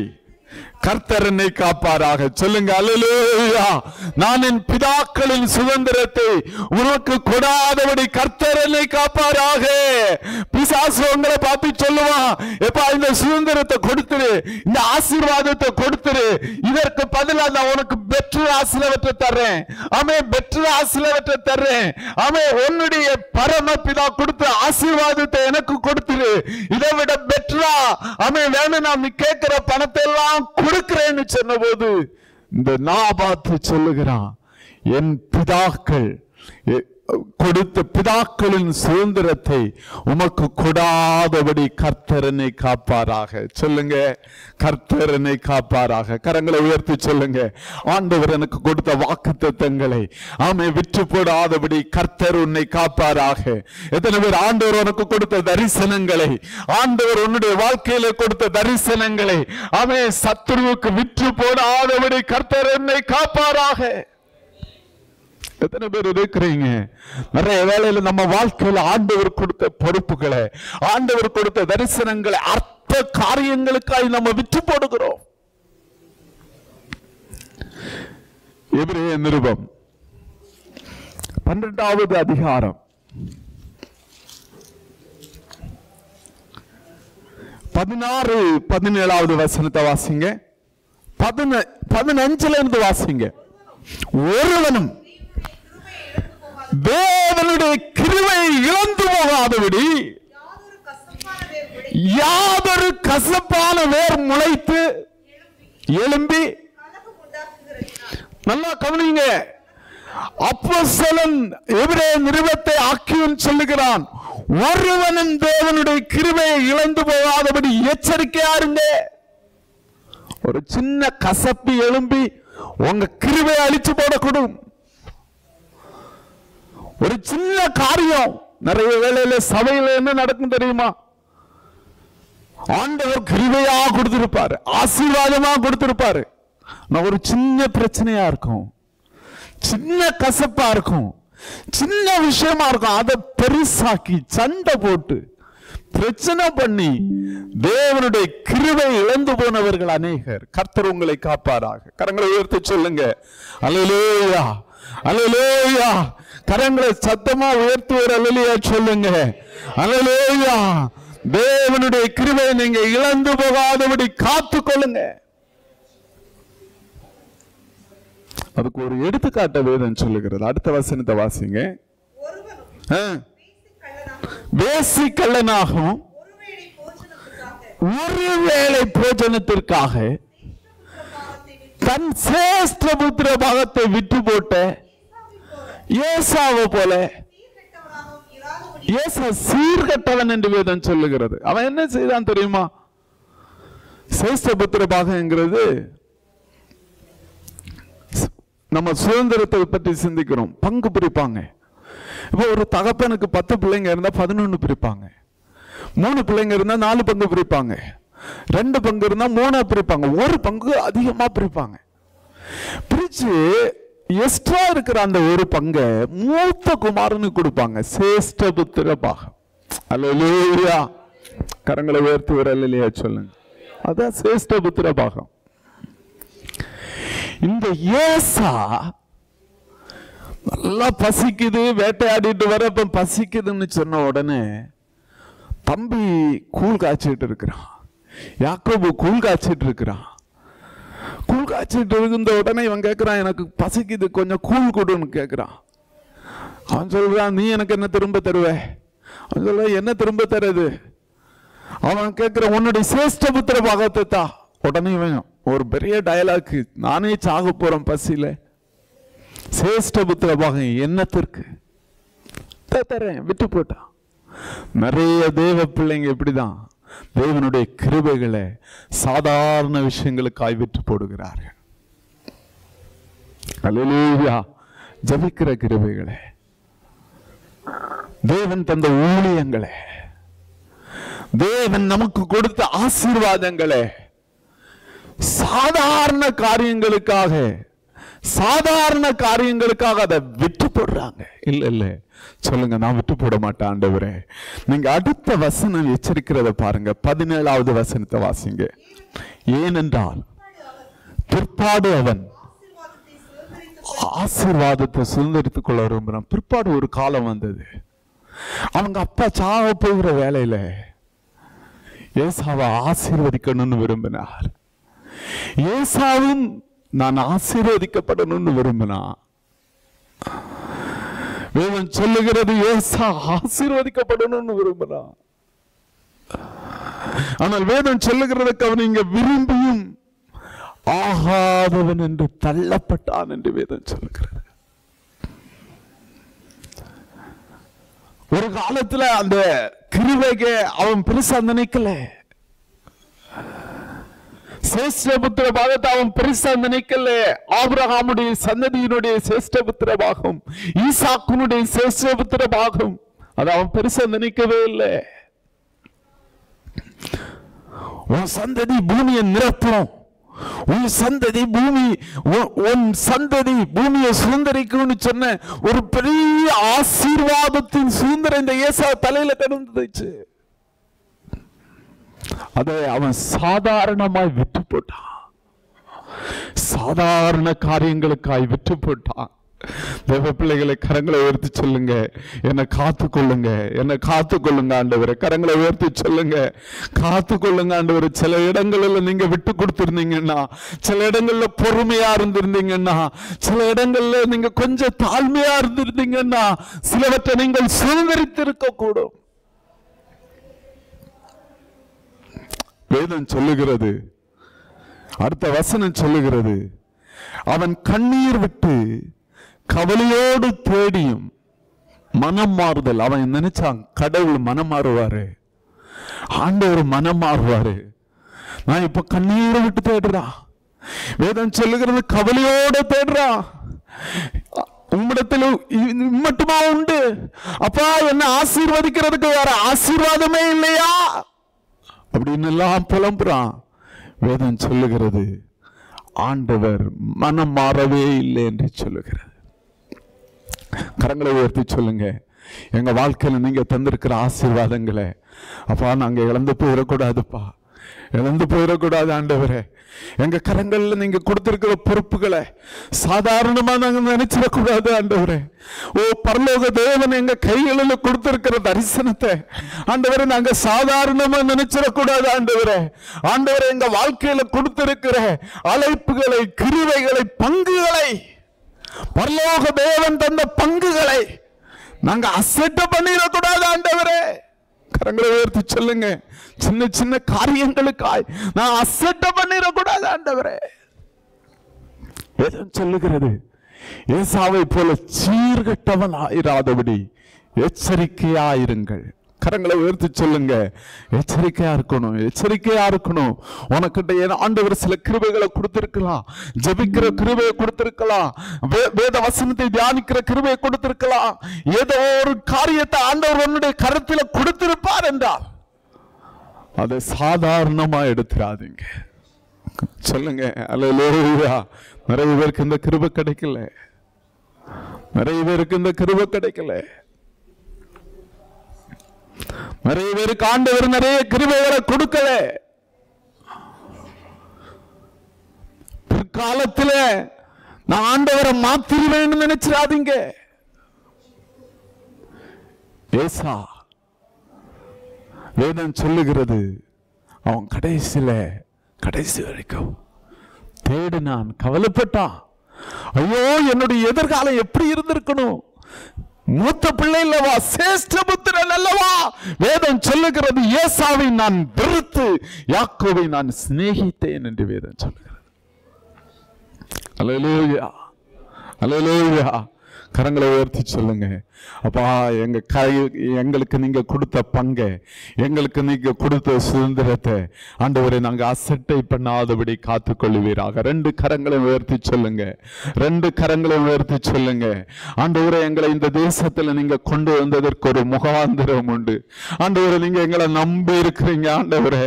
கர்த்தர் என்னை காப்பாராக. சொல்லுங்க அல்லேலூயா. நான் என் பிதாக்களின் சுதந்திரத்தை உனக்கு கொடாதபடி கர்த்தர் என்னை காப்பாராக. பிசாசு உங்களை பார்த்து சொல்லுவான், எப்பா இந்த சுதந்திரத்தை கொடுத்துரு, இந்த ஆசீர்வாதத்தை கொடுத்துரு, இதற்கு பதிலா நான் உனக்கு பெட்டர் ஆசீர்வாதத்தை தர்றேன். ஆமே, பெட்டர் ஆசீர்வாதத்தை தர்றேன். ஆமே, உன்னுடைய பரமபிதா கொடுத்த ஆசீர்வாதத்தை எனக்கு கொடுத்துரு, இதை விட பெட்டரா ஆமே வேணும், நான் நீ கேட்கிற பணத்தை எல்லாம் கொடுக்கிறேன்னு சொன்ன போது இந்த நாபாத்து சொல்லுகிறான், என் பிதாக்கள் கொடுத்த பிதாக்களின் சுதந்திரத்தை உமக்கு கொடாதபடி கர்த்தர் என்னை காப்பாராக. சொல்லுங்க, கர்த்தர் என்னை காப்பாராக. கரங்களை உயர்த்தி சொல்லுங்க, ஆண்டவர் எனக்கு கொடுத்த வாக்குத்தத்தங்களை ஆமே விற்று போடாதபடி கர்த்தர் உன்னை காப்பாராக. எத்தனை பேர் ஆண்டவர் உனக்கு கொடுத்த தரிசனங்களை, ஆண்டவர் உன்னுடைய வாழ்க்கையில கொடுத்த தரிசனங்களை ஆமே சத்துருவுக்கு விற்று போடாதபடி கர்த்தர் என்னை காப்பாராக. எத்தனை பேர் இருக்கிறீங்க? நிறைய வேளையில நம்ம வாழ்க்கையில ஆண்டவர் கொடுத்த பொறுப்புகளை, ஆண்டவர் கொடுத்த தரிசனங்களை அர்த்த காரியங்களுக்காக நம்ம விற்று போடுகிறோம். எபிரேய நிருபம் 12வது அதிகாரம் 16-17வது வசனத்தை வாசிங்க. 15ல இருந்து வாசிங்க. ஒருவனும் தேவனுடைய கிருபையை இழந்து போகாதபடி யாதொரு கசப்பான வேர் முளைத்து எழும்பி, நல்லா கவனிங்க, அப்போஸ்தலன் எபிரேய நிருபத்தை ஆக்கியவன் சொல்லுகிறான், ஒருவனும் தேவனுடைய கிருபையை இழந்து போகாதபடி எச்சரிக்கையா இருங்க. ஒரு சின்ன கசப்பு எழும்பி உங்க கிருபையை அழிச்சு போடக்கூடும். ஒரு சின்ன காரியம், நிறைய வேளையில சபையில என்ன நடக்கும் தெரியுமா? ஆண்டவர் கிருபையா கொடுத்திருப்பாரு, ஆசீர்வாதமா கொடுத்திருப்பாரு. நான் ஒரு சின்ன பிரச்சனையா இருக்கும், சின்ன கசப்பா இருக்கும், சின்ன விஷயமா இருக்கும், அதை பெருசாக்கி சண்டை போட்டு பிரச்சனை பண்ணி தேவனுடைய கிருபை இழந்து போனவர்கள் அநேகர். கர்த்தர் உங்களை காப்பாராக. கரங்களை உயர்த்தி சொல்லுங்க, அல்லேலூயா அல்லேலூயா. கரங்களை சத்தமா உயர்த்துவர் அல்லேலூயா சொல்லுங்க, அல்லேலூயா. தேவனுடைய கிருபை நீங்க இழந்து போகாதபடி காத்துக் கொள்ளுங்க. அதுக்கு ஒரு எடுத்துக்காட்ட வேதம் சொல்லுகிறது. அடுத்த வசனத்தை வாசிங்க. வேசி கள்ளனாகவும் ஒருவேளை போஜனத்திற்காக தன் சேஷ்ட புத்திர பாகத்தை விட்டு போட்ட ஏசாவை போல, ஏசா சீர்கட்டவன் என்று வேதம் சொல்லுகிறது. அவன் என்ன செய்தான் தெரியுமா? சேஷ்டபுத்திர பாகங்கிறது நம்ம சுதந்திரத்தை பற்றி சிந்திக்கிறோம். பங்கு பிரிப்பாங்க. இப்போ ஒரு தகப்பனுக்கு 10 பிள்ளைங்க இருந்தா 11 பிரிப்பாங்க. 3 பிள்ளைங்க இருந்தா 4 பங்கு பிரிப்பாங்க. 2 பங்கு இருந்தா 3 பிரிப்பாங்க. 1 பங்கு அதிகமா பிரிப்பாங்க. பிரிச்சு எக்ஸ்ட்ரா இருக்கிற அந்த 1 பங்கை மூத்த குமாரனுக்கு கொடுப்பாங்க. சேஷ்டபுத்திர பாகம். அல்லேலூயா. கரங்களை உயர்த்தி வரலையா சொல்லுங்க. அதான் சேஷ்டபுத்திர பாகம். இந்த ஏசா நல்லா பசிக்குது, வேட்டையாடிட்டு வரப்ப பசிக்குதுன்னு சொன்ன உடனே தம்பி கூழ் காய்ச்சிட்டு இருக்கிறான். யாக்கோபு கூழ் காய்ச்சிட்டு இருக்கிறான். கூழ் காய்ச்சிட்டு இருந்த உடனே இவன் கேட்கிறான், எனக்கு பசிக்குது, கொஞ்சம் கூழ் கொடுன்னு கேட்கிறான். அவன் சொல்றான், நீ எனக்கு என்ன திரும்ப தருவ? அவன் சொல்ற, என்ன திரும்ப தருது? அவன் கேட்கிற, உன்னுடைய சேஷ்டபுத்திர பாகத்தை தான். உடனே இவன் ஒரு பெரிய டயலாக், நானே சாக போறேன் பசியில, சேஷ்டபுத்திர பாகம் என்னத்திற்கு தரேன், விட்டு போட்டான். நிறைய தேவ பிள்ளைங்க இப்படிதான் தேவனுடைய கிருபைகளை சாதாரண விஷயங்களுக்காய் விட்டு போடுகிறார்கள். அல்லேலூயா. ஜபிக்கிற கிருபைகளை, தேவன் தந்த ஊழியங்களை, தேவன் நமக்கு கொடுத்த ஆசீர்வாதங்களை சாதாரண காரியங்களுக்காக அதை விட்டு போடுறாங்க. இல்ல இல்ல சொல்லுங்க, நான் விட்டு போட மாட்டேன் ஆண்டவரே. நீங்க அடுத்த வசனம் எச்சரிக்கிறத பாருங்க. 17வது வசனத்தை வாசிங்க. ஏனென்றால் பிற்பாடு அவன் ஆசீர்வாதத்தை சுதந்திரித்துக் கொள்ள விரும்புறான். பிற்பாடு ஒரு காலம் வந்தது, அவங்க அப்பா சாக போகிற வேலையில ஏசாவை ஆசீர்வதிக்கணும்னு விரும்பினார். ஏசாவும் நான் ஆசீர்வதிக்கப்படணும்னு விரும்பினான். வேதம் சொல்லுகிறது ஏசா ஆசீர்வதிக்கப்படணும்னு விரும்பினான். ஆனால் வேதம் சொல்லுகிறதுக்கு அவன் இங்க விரும்பியும் ஆகாதவன் என்று தள்ளப்பட்டான் என்று வேதம் சொல்லுகிறது. ஒரு காலத்துல அந்த கிருபைக்கு அவன் பெருசா நினைக்கல. சேஷ்டபுத்திர பாகத்தை அவன் பெருசா நினைக்கல. ஆபிரகாமுடைய சந்ததியினுடைய சேஷ்டபுத்திர பாகம், ஈசாக்குனுடைய சேஷ்டபுத்திர பாகம், அதை அவன் பெருசா நினைக்கவே இல்லை. உன் சந்ததி பூமியை நிரப்பும், உன் சந்ததி பூமியை சுதந்திரிக்கும்னு சொன்ன ஒரு பெரிய ஆசீர்வாதத்தின் சுதந்திரம் இந்த ஏசா தலையில கிடந்துச்சு. அதை அவன் சாதாரணமாய் விட்டு போட்டான். சாதாரண காரியங்களுக்காய் விட்டு போட்டான். தேவ பிள்ளைகளை கரங்களை உயர்த்தி சொல்லுங்க, என்னை காத்து கொள்ளுங்க, என்னை காத்து கொள்ளுங்க ஆண்டவரை. கரங்களை உயர்த்தி சொல்லுங்க, காத்து கொள்ளுங்க ஆண்டவரை. சில இடங்கள்ல நீங்க விட்டு கொடுத்திருந்தீங்கன்னா, சில இடங்கள்ல பொறுமையா இருந்திருந்தீங்கன்னா, சில இடங்கள்ல நீங்க கொஞ்சம் தாழ்மையா இருந்திருந்தீங்கன்னா, சிலவற்றை நீங்கள் சுதந்திரித்திருக்க கூடும். வேதம் சொல்லுகிறது, அடுத்த வசனம் சொல்லுகிறது, அவன் கண்ணீர் விட்டு கவலையோடு தேடியும் மனம் மாறுதல். அவன் நினைச்சான் கடவுள் மனம் மாறுவாரு, ஆண்டவர் மனம் மாறுவாரு. நான் இப்ப கண்ணீரை விட்டு தேடுறான். வேதம் சொல்லுகிறது கவலையோடு தேடுறான். உம்மிடத்தில் மட்டுமா உண்டு அப்பா, என்ன ஆசீர்வதிக்கிறதுக்கு வேற ஆசீர்வாதமே இல்லையா அப்படின்னு எல்லாம் புலம்புறான். வேதம் சொல்லுகிறது ஆண்டவர் மனம் மாறவே இல்லை என்று சொல்லுகிறது. கரங்களை உயர்த்தி சொல்லுங்க, எங்க வாழ்க்கையில நீங்க தந்திருக்கிற ஆசீர்வாதங்களை அப்பா நாங்க இழந்து போயிடக்கூடாதுப்பா, இழந்து போயிடக்கூடாது ஆண்டவரே. எங்க கரங்கள்ல நீங்க கொடுத்திருக்கிற பொறுப்புகளை சாதாரணமா நாங்க நினைச்சிடக்கூடாது ஆண்டவரே. ஓ பரலோக தேவன் எங்க கைகளில் கொடுத்திருக்கிற தரிசனத்தை ஆண்டவரை நாங்க சாதாரணமா நினைச்சிடக்கூடாது ஆண்டவரே. ஆண்டவரை எங்க வாழ்க்கையில கொடுத்திருக்கிற அழைப்புகளை, கிருபைகளை, பங்குகளை, பரலோக தேவன் தந்த பங்குகளை நாங்க அசட்டை பண்ணிடக்கூடாது ஆண்டவரே. கரங்களை உயர்த்தி சொல்லுங்க, சின்ன சின்ன காரியங்களுக்காய் நான் அசட்டை பண்ணிடக்கூடாது ஆண்டவரே. வேதம் சொல்லுகிறது ஏசாவை போல சீர்கட்டவன் ஆயிராதபடி எச்சரிக்கையாயிருங்கள். கரங்களை உயர்த்தி சொல்லுங்க. எச்சரிக்கையா இருக்கணும், எச்சரிக்கையா இருக்கணும். உனக்கிட்ட ஆண்டவர் சில கிருபைகளை கொடுத்திருக்கலாம், ஜெபிக்கிற கிருபையை கொடுத்திருக்கலாம், வேத வசனத்தை தியானிக்கிற கிருபையை கொடுத்திருக்கலாம், ஏதோ ஒரு காரியத்தை ஆண்டவர் உன்னுடைய கருத்துல கொடுத்திருப்பார் என்றால் அதை சாதாரணமா எடுத்துறாதீங்க. சொல்லுங்க அல்லேலூயா. நிறைய பேருக்கு இந்த கிருபை கிடைக்கல, நிறைய பேருக்கு இந்த கிருபை கிடைக்கல. நிறைய பேருக்கு ஆண்டவர் நிறைய கிருபைகளை கொடுக்கல. பிற்காலத்தில் நான் ஆண்டவரை மாத்திருவேன் நினைச்சிடாதீங்க. ஏசா வேதம் சொல்லுகிறது, அவன் கடைசி வரைக்கும் தேடினான், கவலைப்பட்டான். ஐயோ, என்னுடைய எதிர்காலம் எப்படி இருந்திருக்கணும், மூத்த பிள்ளை அல்லவா, சேஷ்ட புத்திரன் அல்லவா. வேதம் சொல்லுகிறது, ஏசாவை நான் வெறுத்து யாக்கோபை நான் சிநேகித்தேன் என்று வேதம் சொல்லுகிறது. அல்லேலூயா, அல்லேலூயா. கரங்களை உயர்த்தி சொல்லுங்க. அப்பா, எங்களுக்கு நீங்க கொடுத்த பங்கை, எங்களுக்கு நீங்க கொடுத்த சுதந்திரத்தை ஆண்டவரை நாங்க அசட்டை பண்ணாதபடி காத்துக்கொள்வீராக. 2 கரங்களை உயர்த்தி சொல்லுங்க, 2 கரங்களை உயர்த்தி சொல்லுங்க. ஆண்டவரை, எங்களை இந்த தேசத்துல நீங்க கொண்டு வந்ததற்கு ஒரு முகாந்திரம் உண்டு. ஆண்டவரை, நீங்க எங்களை நம்பி இருக்கிறீங்க. ஆண்டவரை,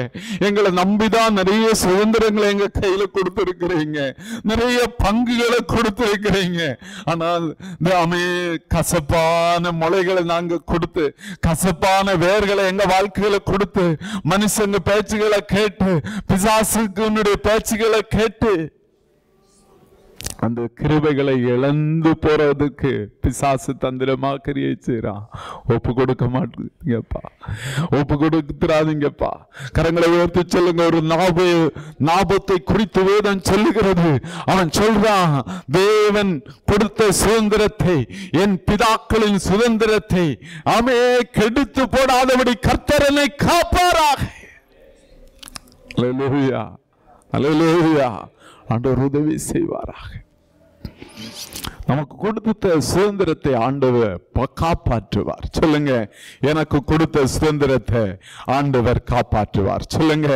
எங்களை நம்பிதான் நிறைய சுதந்திரங்களை எங்க கையில கொடுத்திருக்கிறீங்க, நிறைய பங்குகளை கொடுத்திருக்கிறீங்க. ஆனால் கசப்பான முளைகளை நாங்க கொடுத்து, கசப்பான வேர்களை எங்க வாழ்க்கையில கொடுத்து, மனுஷங்க பேச்சுகளை கேட்டு, பிசாசுக்கு பேச்சுகளை கேட்டு அந்த கிருபைகளை இழந்து போறதுக்கு பிசாசு தந்திரமா கிரியை செய்றான். ஒப்பு கொடுக்க மாட்டீங்கப்பா, ஒப்பு கொடுத்துறாதீங்கப்பா. கரங்களை உயர்த்தி சொல்லுங்க. ஒரு நாபத்தை குறித்து வேதம் சொல்லுகிறது. அவன் சொல்றான், தேவன் கொடுத்த சுதந்திரத்தை, என் பிதாக்களின் சுதந்திரத்தை அமே கெடுத்து போடாதபடி கர்த்தர் என்னை காப்பாராக. அல்லேலூயா, அல்லேலூயா. ஆண்டவர் உதவி செய்வாராக. நமக்கு கொடுத்த சுதந்திரத்தை ஆண்டவர் காப்பாற்றுவார். சொல்லுங்க, எனக்கு கொடுத்த சுதந்திரத்தை ஆண்டவர் காப்பாற்றுவார். சொல்லுங்க,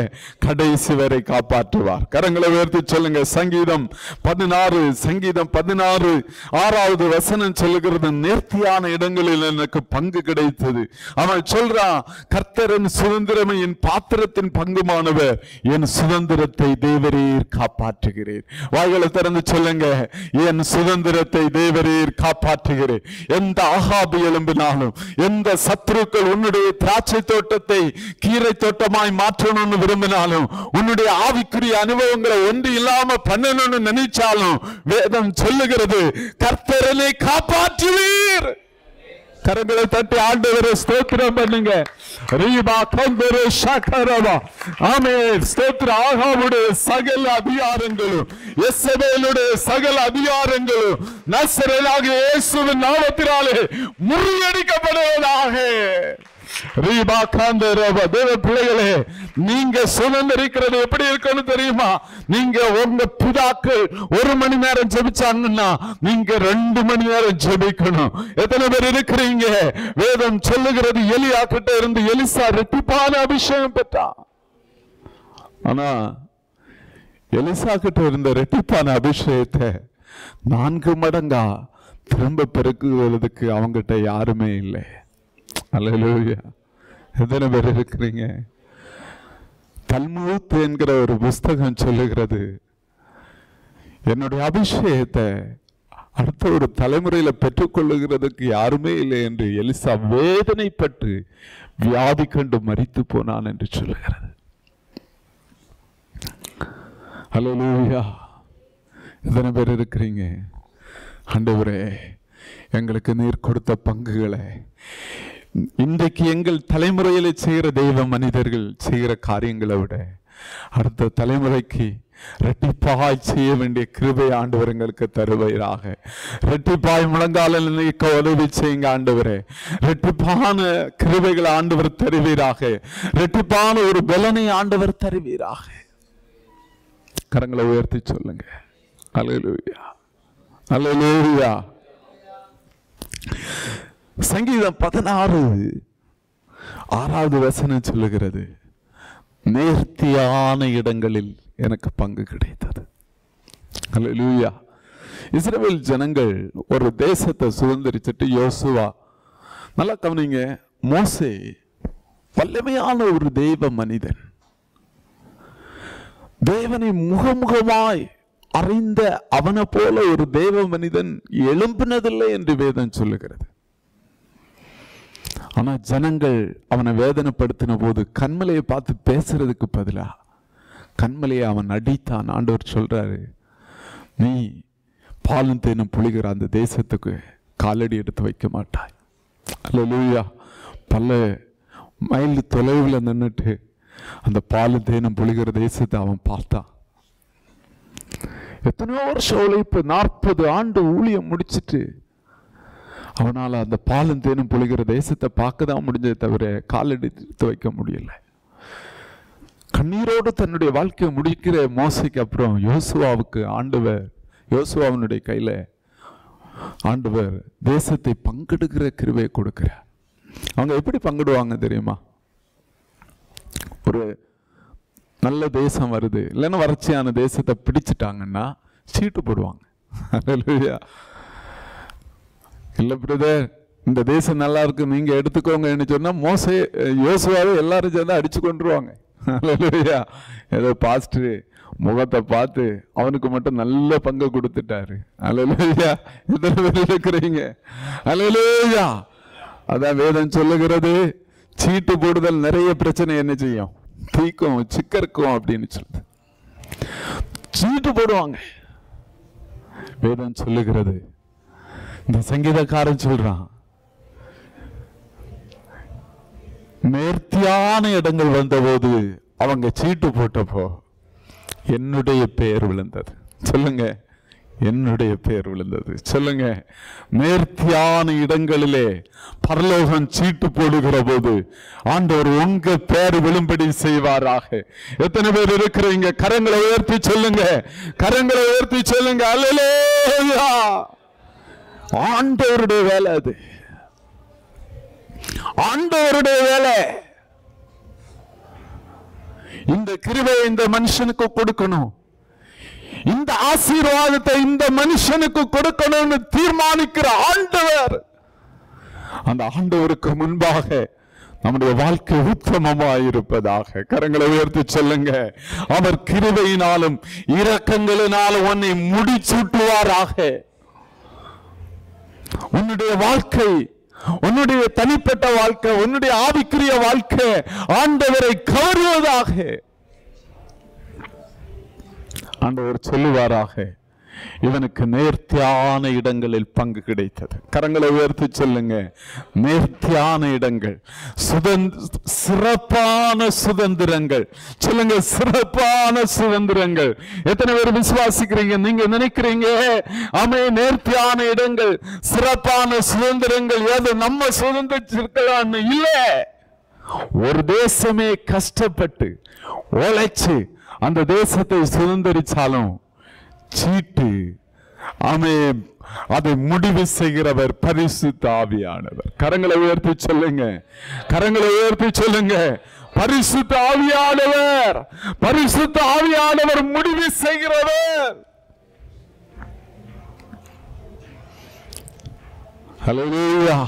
கடைசி வரை காப்பாற்றுவார். கரங்களை உயர்த்தி சொல்லுங்க. சங்கீதம் 16 6வது வசனம் சொல்லுகிறது, நேர்த்தியான இடங்களில் எனக்கு பங்கு கிடைத்தது. அவன் சொல்றான், கர்த்தரின் சுதந்திரம் என் பாத்திரத்தின் பங்குமானவர், என் சுதந்திரத்தை தேவரீர் காப்பாற்றுகிறேன். வாய்களை திறந்து சொல்லுங்க, என் சுதந்திரத்தை தேவரீர் காப்பாற்றுகிறேன். எந்த ஆகாபு எழும்பினாலும், எந்த சத்துருக்கள் உன்னுடைய திராட்சை தோட்டத்தை கீரை தோட்டமாய் மாற்றணும்னு விரும்பினாலும், உன்னுடைய ஆவிக்குரிய அனுபவங்களை ஒன்று இல்லாம பண்ணணும்னு நினைச்சாலும், வேதம் சொல்லுகிறது, கர்த்தரனை காப்பாற்றுவீர். கரங்களை தட்டி ஆண்டவரை ஸ்தோத்திரம் பண்ணுங்க. ஆகாவுடைய சகல அதிகாரங்களும், எசபேலுடைய சகல அதிகாரங்களும் நசரேயனாகிய இயேசுவின் நாமத்தினாலே முறியடிக்கப்படுவதாக. தேவ பிள்ளைகளே, நீங்க சுதந்திரிக்கிறது எப்படி இருக்குன்னு தெரியுமா? நீங்க உங்க பிதாக்கள் 1 மணி நேரம் ஜெபிச்சாங்கன்னா நீங்க 2 மணி நேரம் ஜெபிக்கணும். எத்தனை பேர் இருக்கிறீங்க? வேதம் சொல்லுகிறது, எலியா கிட்ட இருந்து எலிசா ரெட்டிப்பான அபிஷேகம் பெற்றான். ஆனா எலிசா கிட்ட இருந்த ரெட்டிப்பான அபிஷேகத்தை 4 மடங்கா திரும்ப பெருக்குவதற்கு அவங்கிட்ட யாருமே இல்லை. அல்லேலூயா. எத்தனை பேர் இருக்கிறீங்க? தல்முத் என்கிற ஒரு புஸ்தகம் சொல்லுகிறது, என்னுடைய அபிஷேகத்தை அடுத்த ஒரு தலைமுறையில பெற்றுக்கொள்ளுகிறதுக்கு யாருமே இல்லை என்று எலிசா வேதனைப்பட்டு வியாதி கண்டு மரித்து போனான் என்று சொல்லுகிறது. அல்லேலூயா. எத்தனை பேர் இருக்கிறீங்க? ஆண்டவரே, எங்களுக்கு நீர் கொடுத்த பங்குகளை இன்றைக்கு எங்கள் தலைமுறையில செய்கிற தெய்வ மனிதர்கள் செய்கிற காரியங்களை விட அடுத்த தலைமுறைக்கு ரெட்டிப்பாய் செய்ய வேண்டிய கிருபை ஆண்டவர் எங்களுக்கு தருவீராக. ரெட்டிப்பாய் முழங்கால நினைக்க உதவி செய்யுங்க ஆண்டவரே. ரெட்டிப்பான கிருபைகளை ஆண்டவர் தருவீராக. ரெட்டிப்பான ஒரு பலனை ஆண்டவர் தருவீராக. கரங்களை உயர்த்தி சொல்லுங்க. அல்லேலூயா, அல்லேலூயா. சங்கீதம் 16 6வது வசனம் சொல்லுகிறது, நேர்த்தியான இடங்களில் எனக்கு பங்கு கிடைத்தது. அல்லேலூயா. இஸ்ரவேல் ஜனங்கள் ஒரு தேசத்தை சுதந்திரிச்சிட்டு, யோசுவா, நல்லா கவனிங்க, மோசே வல்லமையான ஒரு தெய்வ மனிதன், தேவனை முகமுகமாய் அறிந்த அவனை போல ஒரு தேவ மனிதன் எழும்பினதில்லை என்று வேதம் சொல்லுகிறது. ஆனா ஜனங்கள் அவனை வேதனைப்படுத்தின போது கண்மலையை பார்த்து பேசுறதுக்கு பதிலா கண்மலையை அவன் அடித்தான். ஆண்டவர் சொல்றாரு, நீ பாலும் தேனும் புளிகிற அந்த தேசத்துக்கு காலடி எடுத்து வைக்க மாட்டாய். அல்லேலூயா. பல மைல் தொலைவில் நின்றுட்டு அந்த பாலும் தேனும் புளிகிற தேசத்தை அவன் பார்த்தான். எத்தனையோ வருஷம் உழைப்பு, 40 ஆண்டு ஊழியம் முடிச்சுட்டு அவனால் அந்த பாலும் தேனும் புளிகிற தேசத்தை பார்க்க தான் முடிஞ்சதை தவிர காலடி எடுத்து வைக்க முடியல. கண்ணீரோடு தன்னுடைய வாழ்க்கையை முடிக்கிற மோசைக்கு அப்புறம் யோசுவாவுக்கு ஆண்டவர், யோசுவாவினுடைய கையில ஆண்டவர் தேசத்தை பங்கெடுக்கிற கிருபையை கொடுக்கிறார். அவங்க எப்படி பங்கிடுவாங்க தெரியுமா? ஒரு நல்ல தேசம் வருது, இல்லைன்னா வறட்சியான தேசத்தை பிடிச்சிட்டாங்கன்னா சீட்டு போடுவாங்க. இல்ல பிரதர், இந்த தேசம் நல்லா இருக்கு, நீங்க எடுத்துக்கோங்கன்னு சொன்னா யோசுவாவை எல்லாரும் சேர்ந்து அடிச்சு கொண்டுருவாங்க. அல்லேலூயா. ஏதோ பாஸ்டர் முகத்தை பார்த்து அவனுக்கு மட்டும் நல்ல பங்கு கொடுத்துட்டாரு. அல்லேலூயா. எத்தனை பேர் இருக்கிறீங்க? அல்லேலூயா. அதான் வேதம் சொல்லுகிறது, சீட்டு போடுதல் நிறைய பிரச்சனை என்ன செய்யும், தீக்கும், சிக்கருக்கும் அப்படின்னு சொல்லுது. சீட்டு போடுவாங்க. வேதம் சொல்லுகிறது, இந்த சங்கீதக்காரன் சொல்றான், நேர்த்தியான இடங்கள் வந்தபோது அவங்க சீட்டு போட்டப்போ என்னுடைய பெயர் விழுந்தது. சொல்லுங்க, என்னுடைய பெயர் விழுந்தது. சொல்லுங்க, நேர்த்தியான இடங்களிலே பரலோகம் சீட்டு போடுகிற போது ஆண்டவர் உங்க பெயர் விழும்படி செய்வாராக. எத்தனை பேர் இருக்கிறீங்க? கரங்களை உயர்த்தி சொல்லுங்க, கரங்களை உயர்த்தி சொல்லுங்க. அல்லேலூயா. ஆண்டவருடைய வேலை அது, ஆண்டவருடைய வேலை. இந்த கிருபையை இந்த மனுஷனுக்கு கொடுக்கணும், இந்த ஆசீர்வாதத்தை இந்த மனுஷனுக்கு கொடுக்கணும்னு தீர்மானிக்கிற ஆண்டவர். அந்த ஆண்டவருக்கு முன்பாக நம்முடைய வாழ்க்கை உத்தமமாயிருப்பதாக. கரங்களை உயர்த்தி சொல்லுங்க, அவர் கிருபையினாலும் இரக்கங்களினாலும் உன்னை முடிசூட்டுவாராக. உன்னுடைய வாழ்க்கை, உன்னுடைய தனிப்பட்ட வாழ்க்கை, உன்னுடைய ஆவிக்குரிய வாழ்க்கை ஆண்டவரை கவருவதாக. ஆண்டவர் சொல்லுவாராக, இவனுக்கு நேர்த்தியான இடங்களில் பங்கு கிடைத்தது. கரங்களை உயர்த்தி சொல்லுங்க, நேர்த்தியான இடங்கள், சிறப்பான சுதந்திரங்கள். சொல்லுங்க, சிறப்பான சுதந்திரங்கள். எத்தனை பேர் விசுவாசிக்கிறீங்க? நீங்க நினைக்கிறீங்க ஆமே, நேர்த்தியான இடங்கள், சிறப்பான சுதந்திரங்கள் ஏதோ நம்ம சுதந்திரிச்சிருக்கலாம்னு இல்ல. ஒரு தேசமே கஷ்டப்பட்டு உழைச்சு அந்த தேசத்தை சுதந்திரிச்சாலும் சீட்டு, ஆமே, அதை முடிவு செய்கிறவர் பரிசுத்த ஆவியானவர். கரங்களை உயர்த்தி சொல்லுங்க, கரங்களை உயர்த்தி சொல்லுங்க, பரிசுத்த ஆவியானவர், பரிசுத்த ஆவியானவர் முடிவு செய்கிறவர். ஹல்லேலூயா.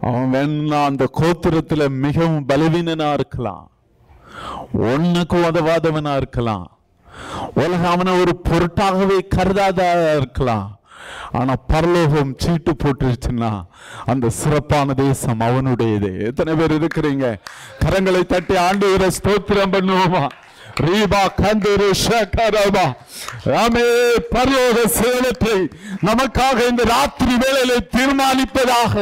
அவன் வேணா அந்த கோத்திரத்துல மிகவும் பலவீனனா இருக்கலாம், ஒண்ணுக்கு உதவாதவனா இருக்கலாம், உலகம் அவனை ஒரு பொருட்டாகவே கருதாத இருக்கலாம். ஆனா பரலோகம் சீட்டு போட்டுருச்சுன்னா அந்த சிறப்பான தேசம் அவனுடையது. எத்தனை பேர் இருக்கிறீங்க? கரங்களை தட்டி ஆண்டவரை ஸ்தோத்திரம் பண்ணுவோமா? ரீபா கந்தரு ஷகரபா. ஆமே, பரலோக சேவத்தை நமக்காக இந்த ராத்திரி வேளையிலே தீர்மானிப்பதாக,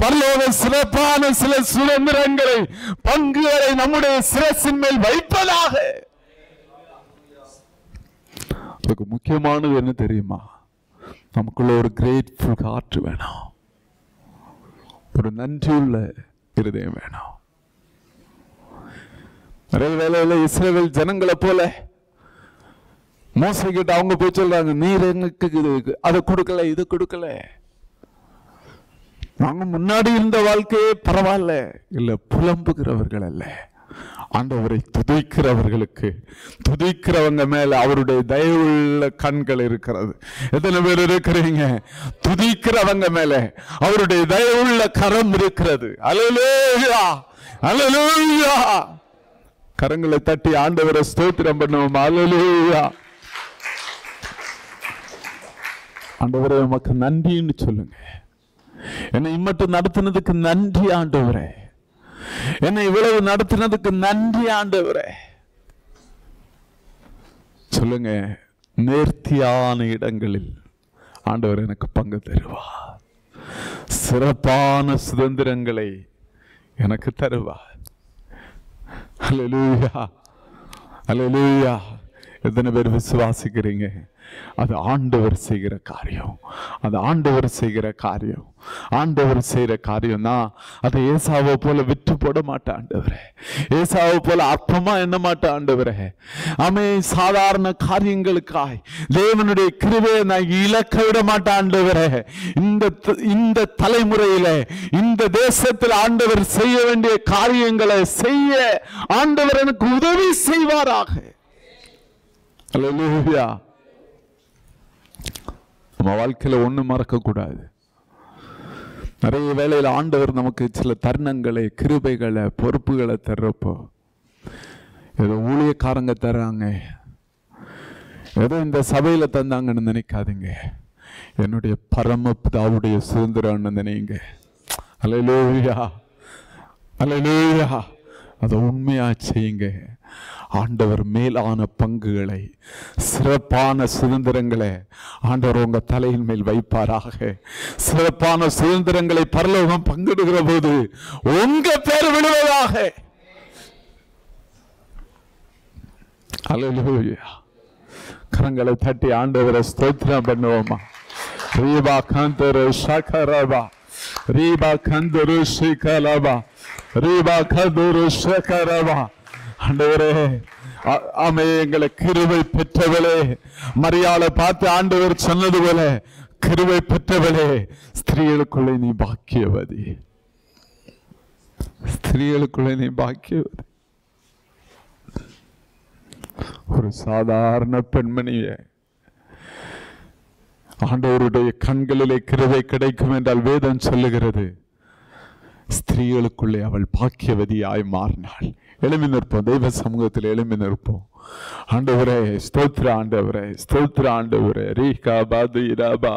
பரலோக சிறப்பான சில சுதந்திரங்களை, பங்குகளை நம்முடைய சிரசின் மேல் வைப்பதாக. அதுக்கு முக்கியமானது என்ன தெரியுமா? நமக்குள்ள ஒரு கிரேட்ஃபுல் ஹார்ட் வேணும், ஒரு நன்றியுள்ள இருதயம் வேணும். நிறைய வேலையில இஸ்ரவேல் ஜனங்களை போல மோசே கிட்ட அவங்க போய் சொல்றாங்க, நீர் எங்களுக்கு அதை கொடுக்கல, இது கொடுக்கல. நாங்க முன்னாடி இருந்த வாழ்க்கையே பரவாயில்ல இல்ல, புலம்புகிறவர்கள் அல்ல, ஆண்டவரை துதிக்கிறவர்களுக்கு, துதிக்கிறவங்க மேல அவருடைய தயவுள்ள கண்கள் இருக்கிறது. எத்தனை பேர் இருக்கிறீங்க? துதிக்கிறவங்க மேல அவருடைய தயவுள்ள கரம் இருக்கிறது. அல்லேலூயா, அல்லேலூயா. கரங்களை தட்டி ஆண்டவரை ஸ்தோத்திரம் பண்ணுவோம். அல்லேலூயா. ஆண்டவரே உமக்கு நன்றின்னு சொல்லுங்க. என்னை இம்மட்டும் நடத்தினதுக்கு நன்றி ஆண்டவரே, என்னை இவ்வளவு நடத்தினதுக்கு நன்றி ஆண்டவரே சொல்லுங்க. நேர்த்தியான இடங்களில் ஆண்டவர் எனக்கு பங்கு தருவார், சிறப்பான சுதந்திரங்களை எனக்கு தருவார். அல்லேலூயா, அல்லேலூயா. எத்தனை பேர் விசுவாசிக்கிறீங்க? அது ஆண்டவர் செய்கிற காரியம், அது ஆண்டவர் செய்கிற காரியம், ஆண்டவர் செய்கிற காரியம் தான். அதை ஏசாவை போல விட்டு போட மாட்டேன் ஆண்டவரே, ஏசாவை போல அற்பமா எண்ண மாட்டேன் ஆண்டவரே. ஆமே, சாதாரண காரியங்களுக்காய் தேவனுடைய கிருபையை நான் இழக்க விட மாட்டேன் ஆண்டவரே. இந்த தலைமுறையில, இந்த தேசத்தில் ஆண்டவர் செய்ய வேண்டிய காரியங்களை செய்ய ஆண்டவர் எனக்கு உதவி செய்வாராக. அல்லேலூயா. நம்ம வாழ்க்கையில ஒண்ணு மறக்க கூடாது. நிறைய வேளையில ஆண்டவர் நமக்கு சில தருணங்களை, கிருபைகளை, பொறுப்புகளை தர்றப்போ ஏதோ ஊழியக்காரங்க தர்றாங்க, ஏதோ இந்த சபையில தந்தாங்கன்னு நினைக்காதீங்க. என்னுடைய பரமபிதாவுடைய சுதந்திரம்னு நினைங்க. அல்லேலூயா, அல்லேலூயா. அதை உண்மையா செய்யுங்க. ஆண்டவர் மேலான பங்குகளை, சிறப்பான சுதந்திரங்களை ஆண்டவர் உங்க தலையின் மேல் வைப்பாராக. சிறப்பான சுதந்திரங்களை பரலோகம் பங்கிடுகிற போது உங்க பேர் விடுவதாக. அல்லேலூயா. கரங்களை தட்டி ஆண்டவரை ஸ்தோத்திரம் பண்ணுவோமா? ரீபா கந்தரு ஷகரபா, ரீபா கந்தரு ஷிகலபா, ரீபா கந்தரு ஷகரபா. ஆண்டவரே, ஆமே, எங்களை கிருபை பெற்றவளே, மரியாதை பார்த்து ஆண்டவர் சொன்னது போல, கிருபை பெற்றவளே, ஸ்திரீகளுக்குள்ளே நீ பாக்கியவதி, ஸ்திரீகளுக்குள்ளே நீ பாக்கியவதி. ஒரு சாதாரண பெண்மணிய ஆண்டவருடைய கண்களிலே கிருபை கிடைக்கும் என்றால் வேதம் சொல்லுகிறது. ஸ்திரீகளுக்குள்ளே அவள் பாக்கியவதியாய் மாறினாள். எழும்பி நிற்போம், தெய்வ சமூகத்தில் எழும்பி நிற்போம். ஆண்டவரே ஸ்தோத்திர, ஆண்டவரே ஸ்தோத்திர, ஆண்டவரே ரீகா பாது இராபா.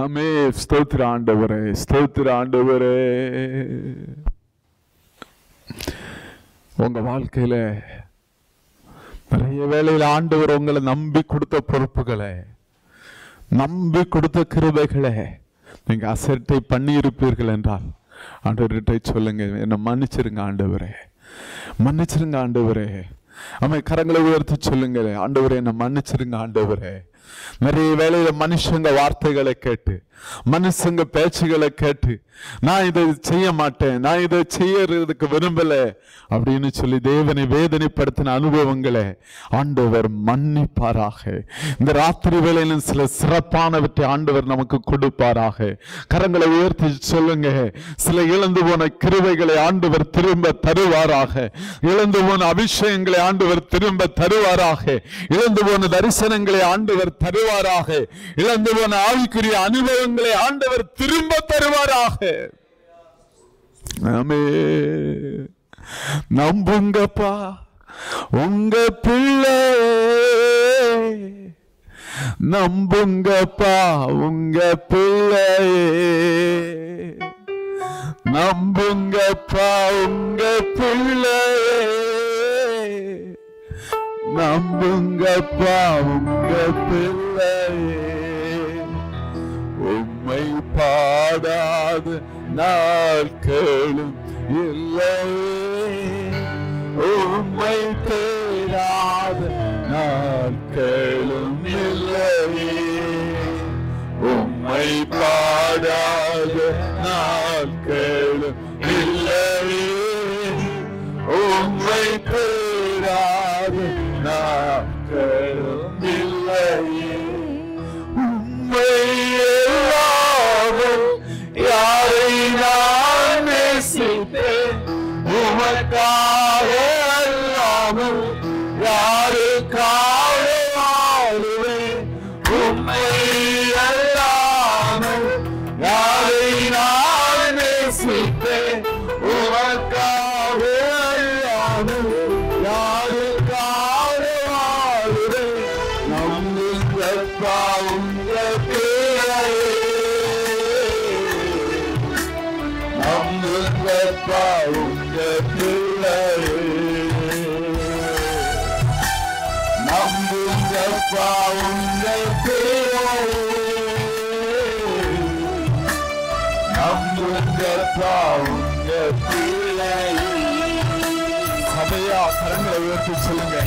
ஆமே, ஸ்தோத்திர ஆண்டவரே, ஸ்தோத்திர ஆண்டவரே. உங்க வாழ்க்கையில நிறைய வேளையில் ஆண்டவர் உங்களை நம்பி கொடுத்த பொறுப்புகளை, நம்பி கொடுத்த கிருபைகளை நீங்க அசட்டை பண்ணி இருப்பீர்கள் என்றால் ஆண்டவர்கிட்ட சொல்லுங்க, என்ன மன்னிச்சிருங்க ஆண்டவரே, மன்னிச்சிருங்க ஆண்டவரே. ஆமா, கரங்களை உயர்த்தி சொல்லுங்க, ஆண்டவரே என்ன மன்னிச்சிருங்க ஆண்டவரே. நிறைய வேளையில மனுஷங்க வார்த்தைகளை கேட்டு, மனுஷங்க பேச்சுகளை கேட்டு, நான் இதை செய்ய மாட்டேன், நான் இதை செய்யறதுக்கு விரும்பல அப்படின்னு சொல்லி தேவனை வேதனைப்படுத்தின அனுபவங்களை ஆண்டவர் மன்னிப்பாராக. இந்த ராத்திரி வேளையிலும் சில சிறப்பானவற்றை ஆண்டவர் நமக்கு கொடுப்பாராக. கரங்களை உயர்த்தி சொல்லுங்க, சில இழந்து போன கிருபைகளை ஆண்டவர் திரும்ப தருவாராக, இழந்து போன அபிஷேகங்களை ஆண்டவர் திரும்ப தருவாராக, இழந்து போன தரிசனங்களை ஆண்டவர் தருவாராக, இழந்து போன ஆவிக்குரிய அனுபவங்களை ஆண்டவர் திரும்ப தருவாராக. ஆமே, நம்புங்கப்பா உங்க பிள்ளை, நம்புங்கப்பா உங்க பிள்ளை, நம்புங்கப்பா உங்க பிள்ளை, நம்புங்கப்பா உங்க பிள்ளை. உம்மை பாடாத நாட்களும் இல்லை, உம்மை தேடாத நாட்களும் இல்லை, உம்மை பாடாத நாட்களும் இல்லை, உம்மை தேடாத நாட்களும் இல்லை. உம்மை எல்லாம் உமக்காக அல்லாமல் யாருக்காக வாழுவேன்? உம்மை அல்லாமல் யாரை நான் நேசிப்பேன்? உமக்காக அல்லாமல் யாருக்காக வாழுவேன்? நம்புங்கப்பா உங்க பிள்ளையே, நம்புங்கப்பா உங்க பிள்ளையே, நம்புங்கப்பா உங்க பிள்ளையே, நம்புங்கப்பா உங்க பிள்ளையே. சபையா கரங்களை உயர்த்தி சொல்லுங்க,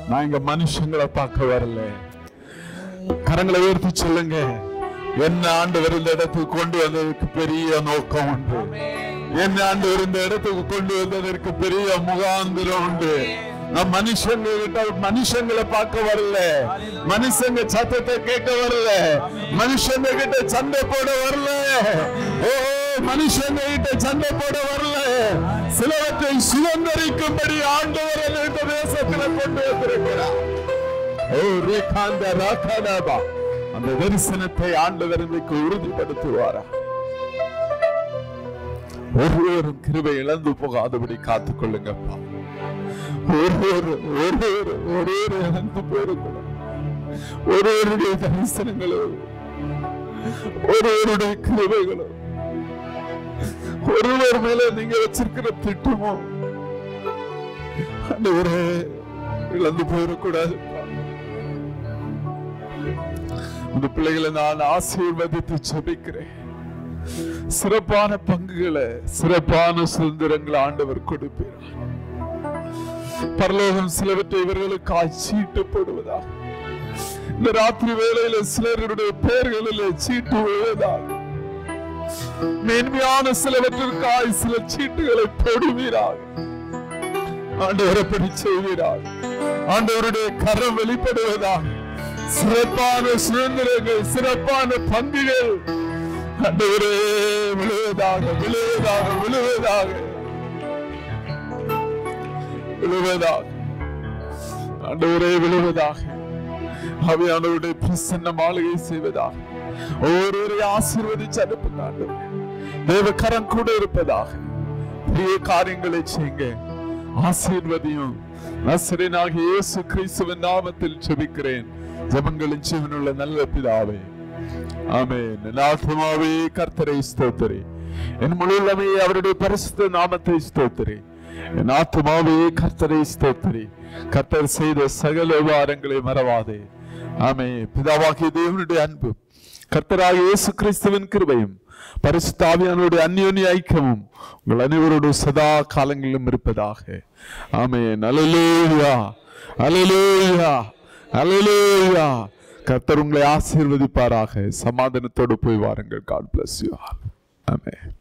நான் இங்க மனுஷங்களை பார்க்க வரல. கரங்களை உயர்த்தி சொல்லுங்க, என்ன ஆண்டவர் இந்த இடத்துக்கு கொண்டு வந்ததற்கு பெரிய நோக்கம் உண்டு. என்ன ஆண்டவர் இந்த இடத்துக்கு கொண்டு வந்ததற்கு பெரிய முகாந்திரம் உண்டு. நான் மனுஷங்களை பார்க்க வரல, மனுஷங்க சத்தத்தை கேட்க வரல, மனுஷங்க கிட்ட சண்டை போட வரல. ஓ, மனுஷங்க கிட்ட சண்டை போட வரல. சிலவற்றை சுதந்திரிக்கும்படி ஆண்டவர் இந்த தேசத்தில் கொண்டு வந்திருக்கிறார். ஓ ரேகாந்த ராகாடாபா, அந்த தரிசனத்தை ஆண்டவர் இன்றைக்கு உறுதிப்படுத்துவாரா? ஒருவரும் கிருபை இழந்து போகாதபடி காத்துக் கொள்ளுங்கப்பா. ஒருவர் இழந்து போயிருக்கணும். ஒருவருடைய தரிசனங்களும் ஒருவருடைய கிருபைகளும் ஒருவர் மேல நீங்க வச்சிருக்கிற திட்டமும் ஆண்டவரே இழந்து போயிடக்கூடாது. இந்த பிள்ளைகளை நான் ஆசீர்வதித்து ஜெபிக்கிறேன். சிறப்பான பங்குகளை, சிறப்பான சுதந்திரங்களை ஆண்டவர் கொடுப்பார். பரலோகம் சிலவற்றை இவர்களுக்காய் சீட்டு போடுவதாக, இந்த ராத்திரி வேளையில சிலருடைய பெயர்களிலே சீட்டு விழுவதாக, மேன்மையான சிலவற்றிற்காய் சில சீட்டுகளை போடுவீராக. ஆண்டவரை படி செய்வீராக. ஆண்டவருடைய கரம் வெளிப்படுவதாக. சிறப்பான சுதந்திரங்கள், சிறப்பான பங்குகள் ஆண்டவரே விழுவதாக, விழுவதாக, விழுவதாக, விழுவதாக. ஆண்டவரே விழுவதாக. ஆவியானவருடைய பிரசன்ன மாளிகை செய்வதாக. ஒவ்வொருவரை ஆசீர்வதிச்சு அனுப்புங்க ஆண்டவரே. தேவ கரம் கூட இருப்பதாக. பெரிய காரியங்களை செய்யுங்க. ஆசீர்வதியும். நசரேயனாகிய இயேசு கிறிஸ்துவின் நாமத்தில் ஜெபிக்கிறேன். ஜெபங்களின் ஜீவனுள்ள நல்ல பிதாவே, ஆமென். என் ஆத்துமாவே கர்த்தரை ஸ்தோத்திரி, என் முழு உள்ளமே அவருடைய பரிசுத்த நாமத்தை ஸ்தோத்திரி. என் ஆத்துமாவே கர்த்தரை ஸ்தோத்திரி. கர்த்தர் செய்த சகல உபகாரங்களை மறவாதே. ஆமென். பிதாவாகிய தேவனுடைய அன்பு, கர்த்தராகிய இயேசு கிறிஸ்துவின் கிருபையும், பரிசுத்த ஆவியானவருடைய அந்யோன்ய ஐக்கியமும் உங்கள் அனைவரோடு சதா காலங்களிலும் இருப்பதாக. ஆமென். அல்லேலூயா, அல்லேலூயா, அல்லேலூயா. கர்த்தர் உங்களை ஆசீர்வதிப்பாராக. சமாதானத்தோடு போய் வாருங்கள். God bless you all. Amen.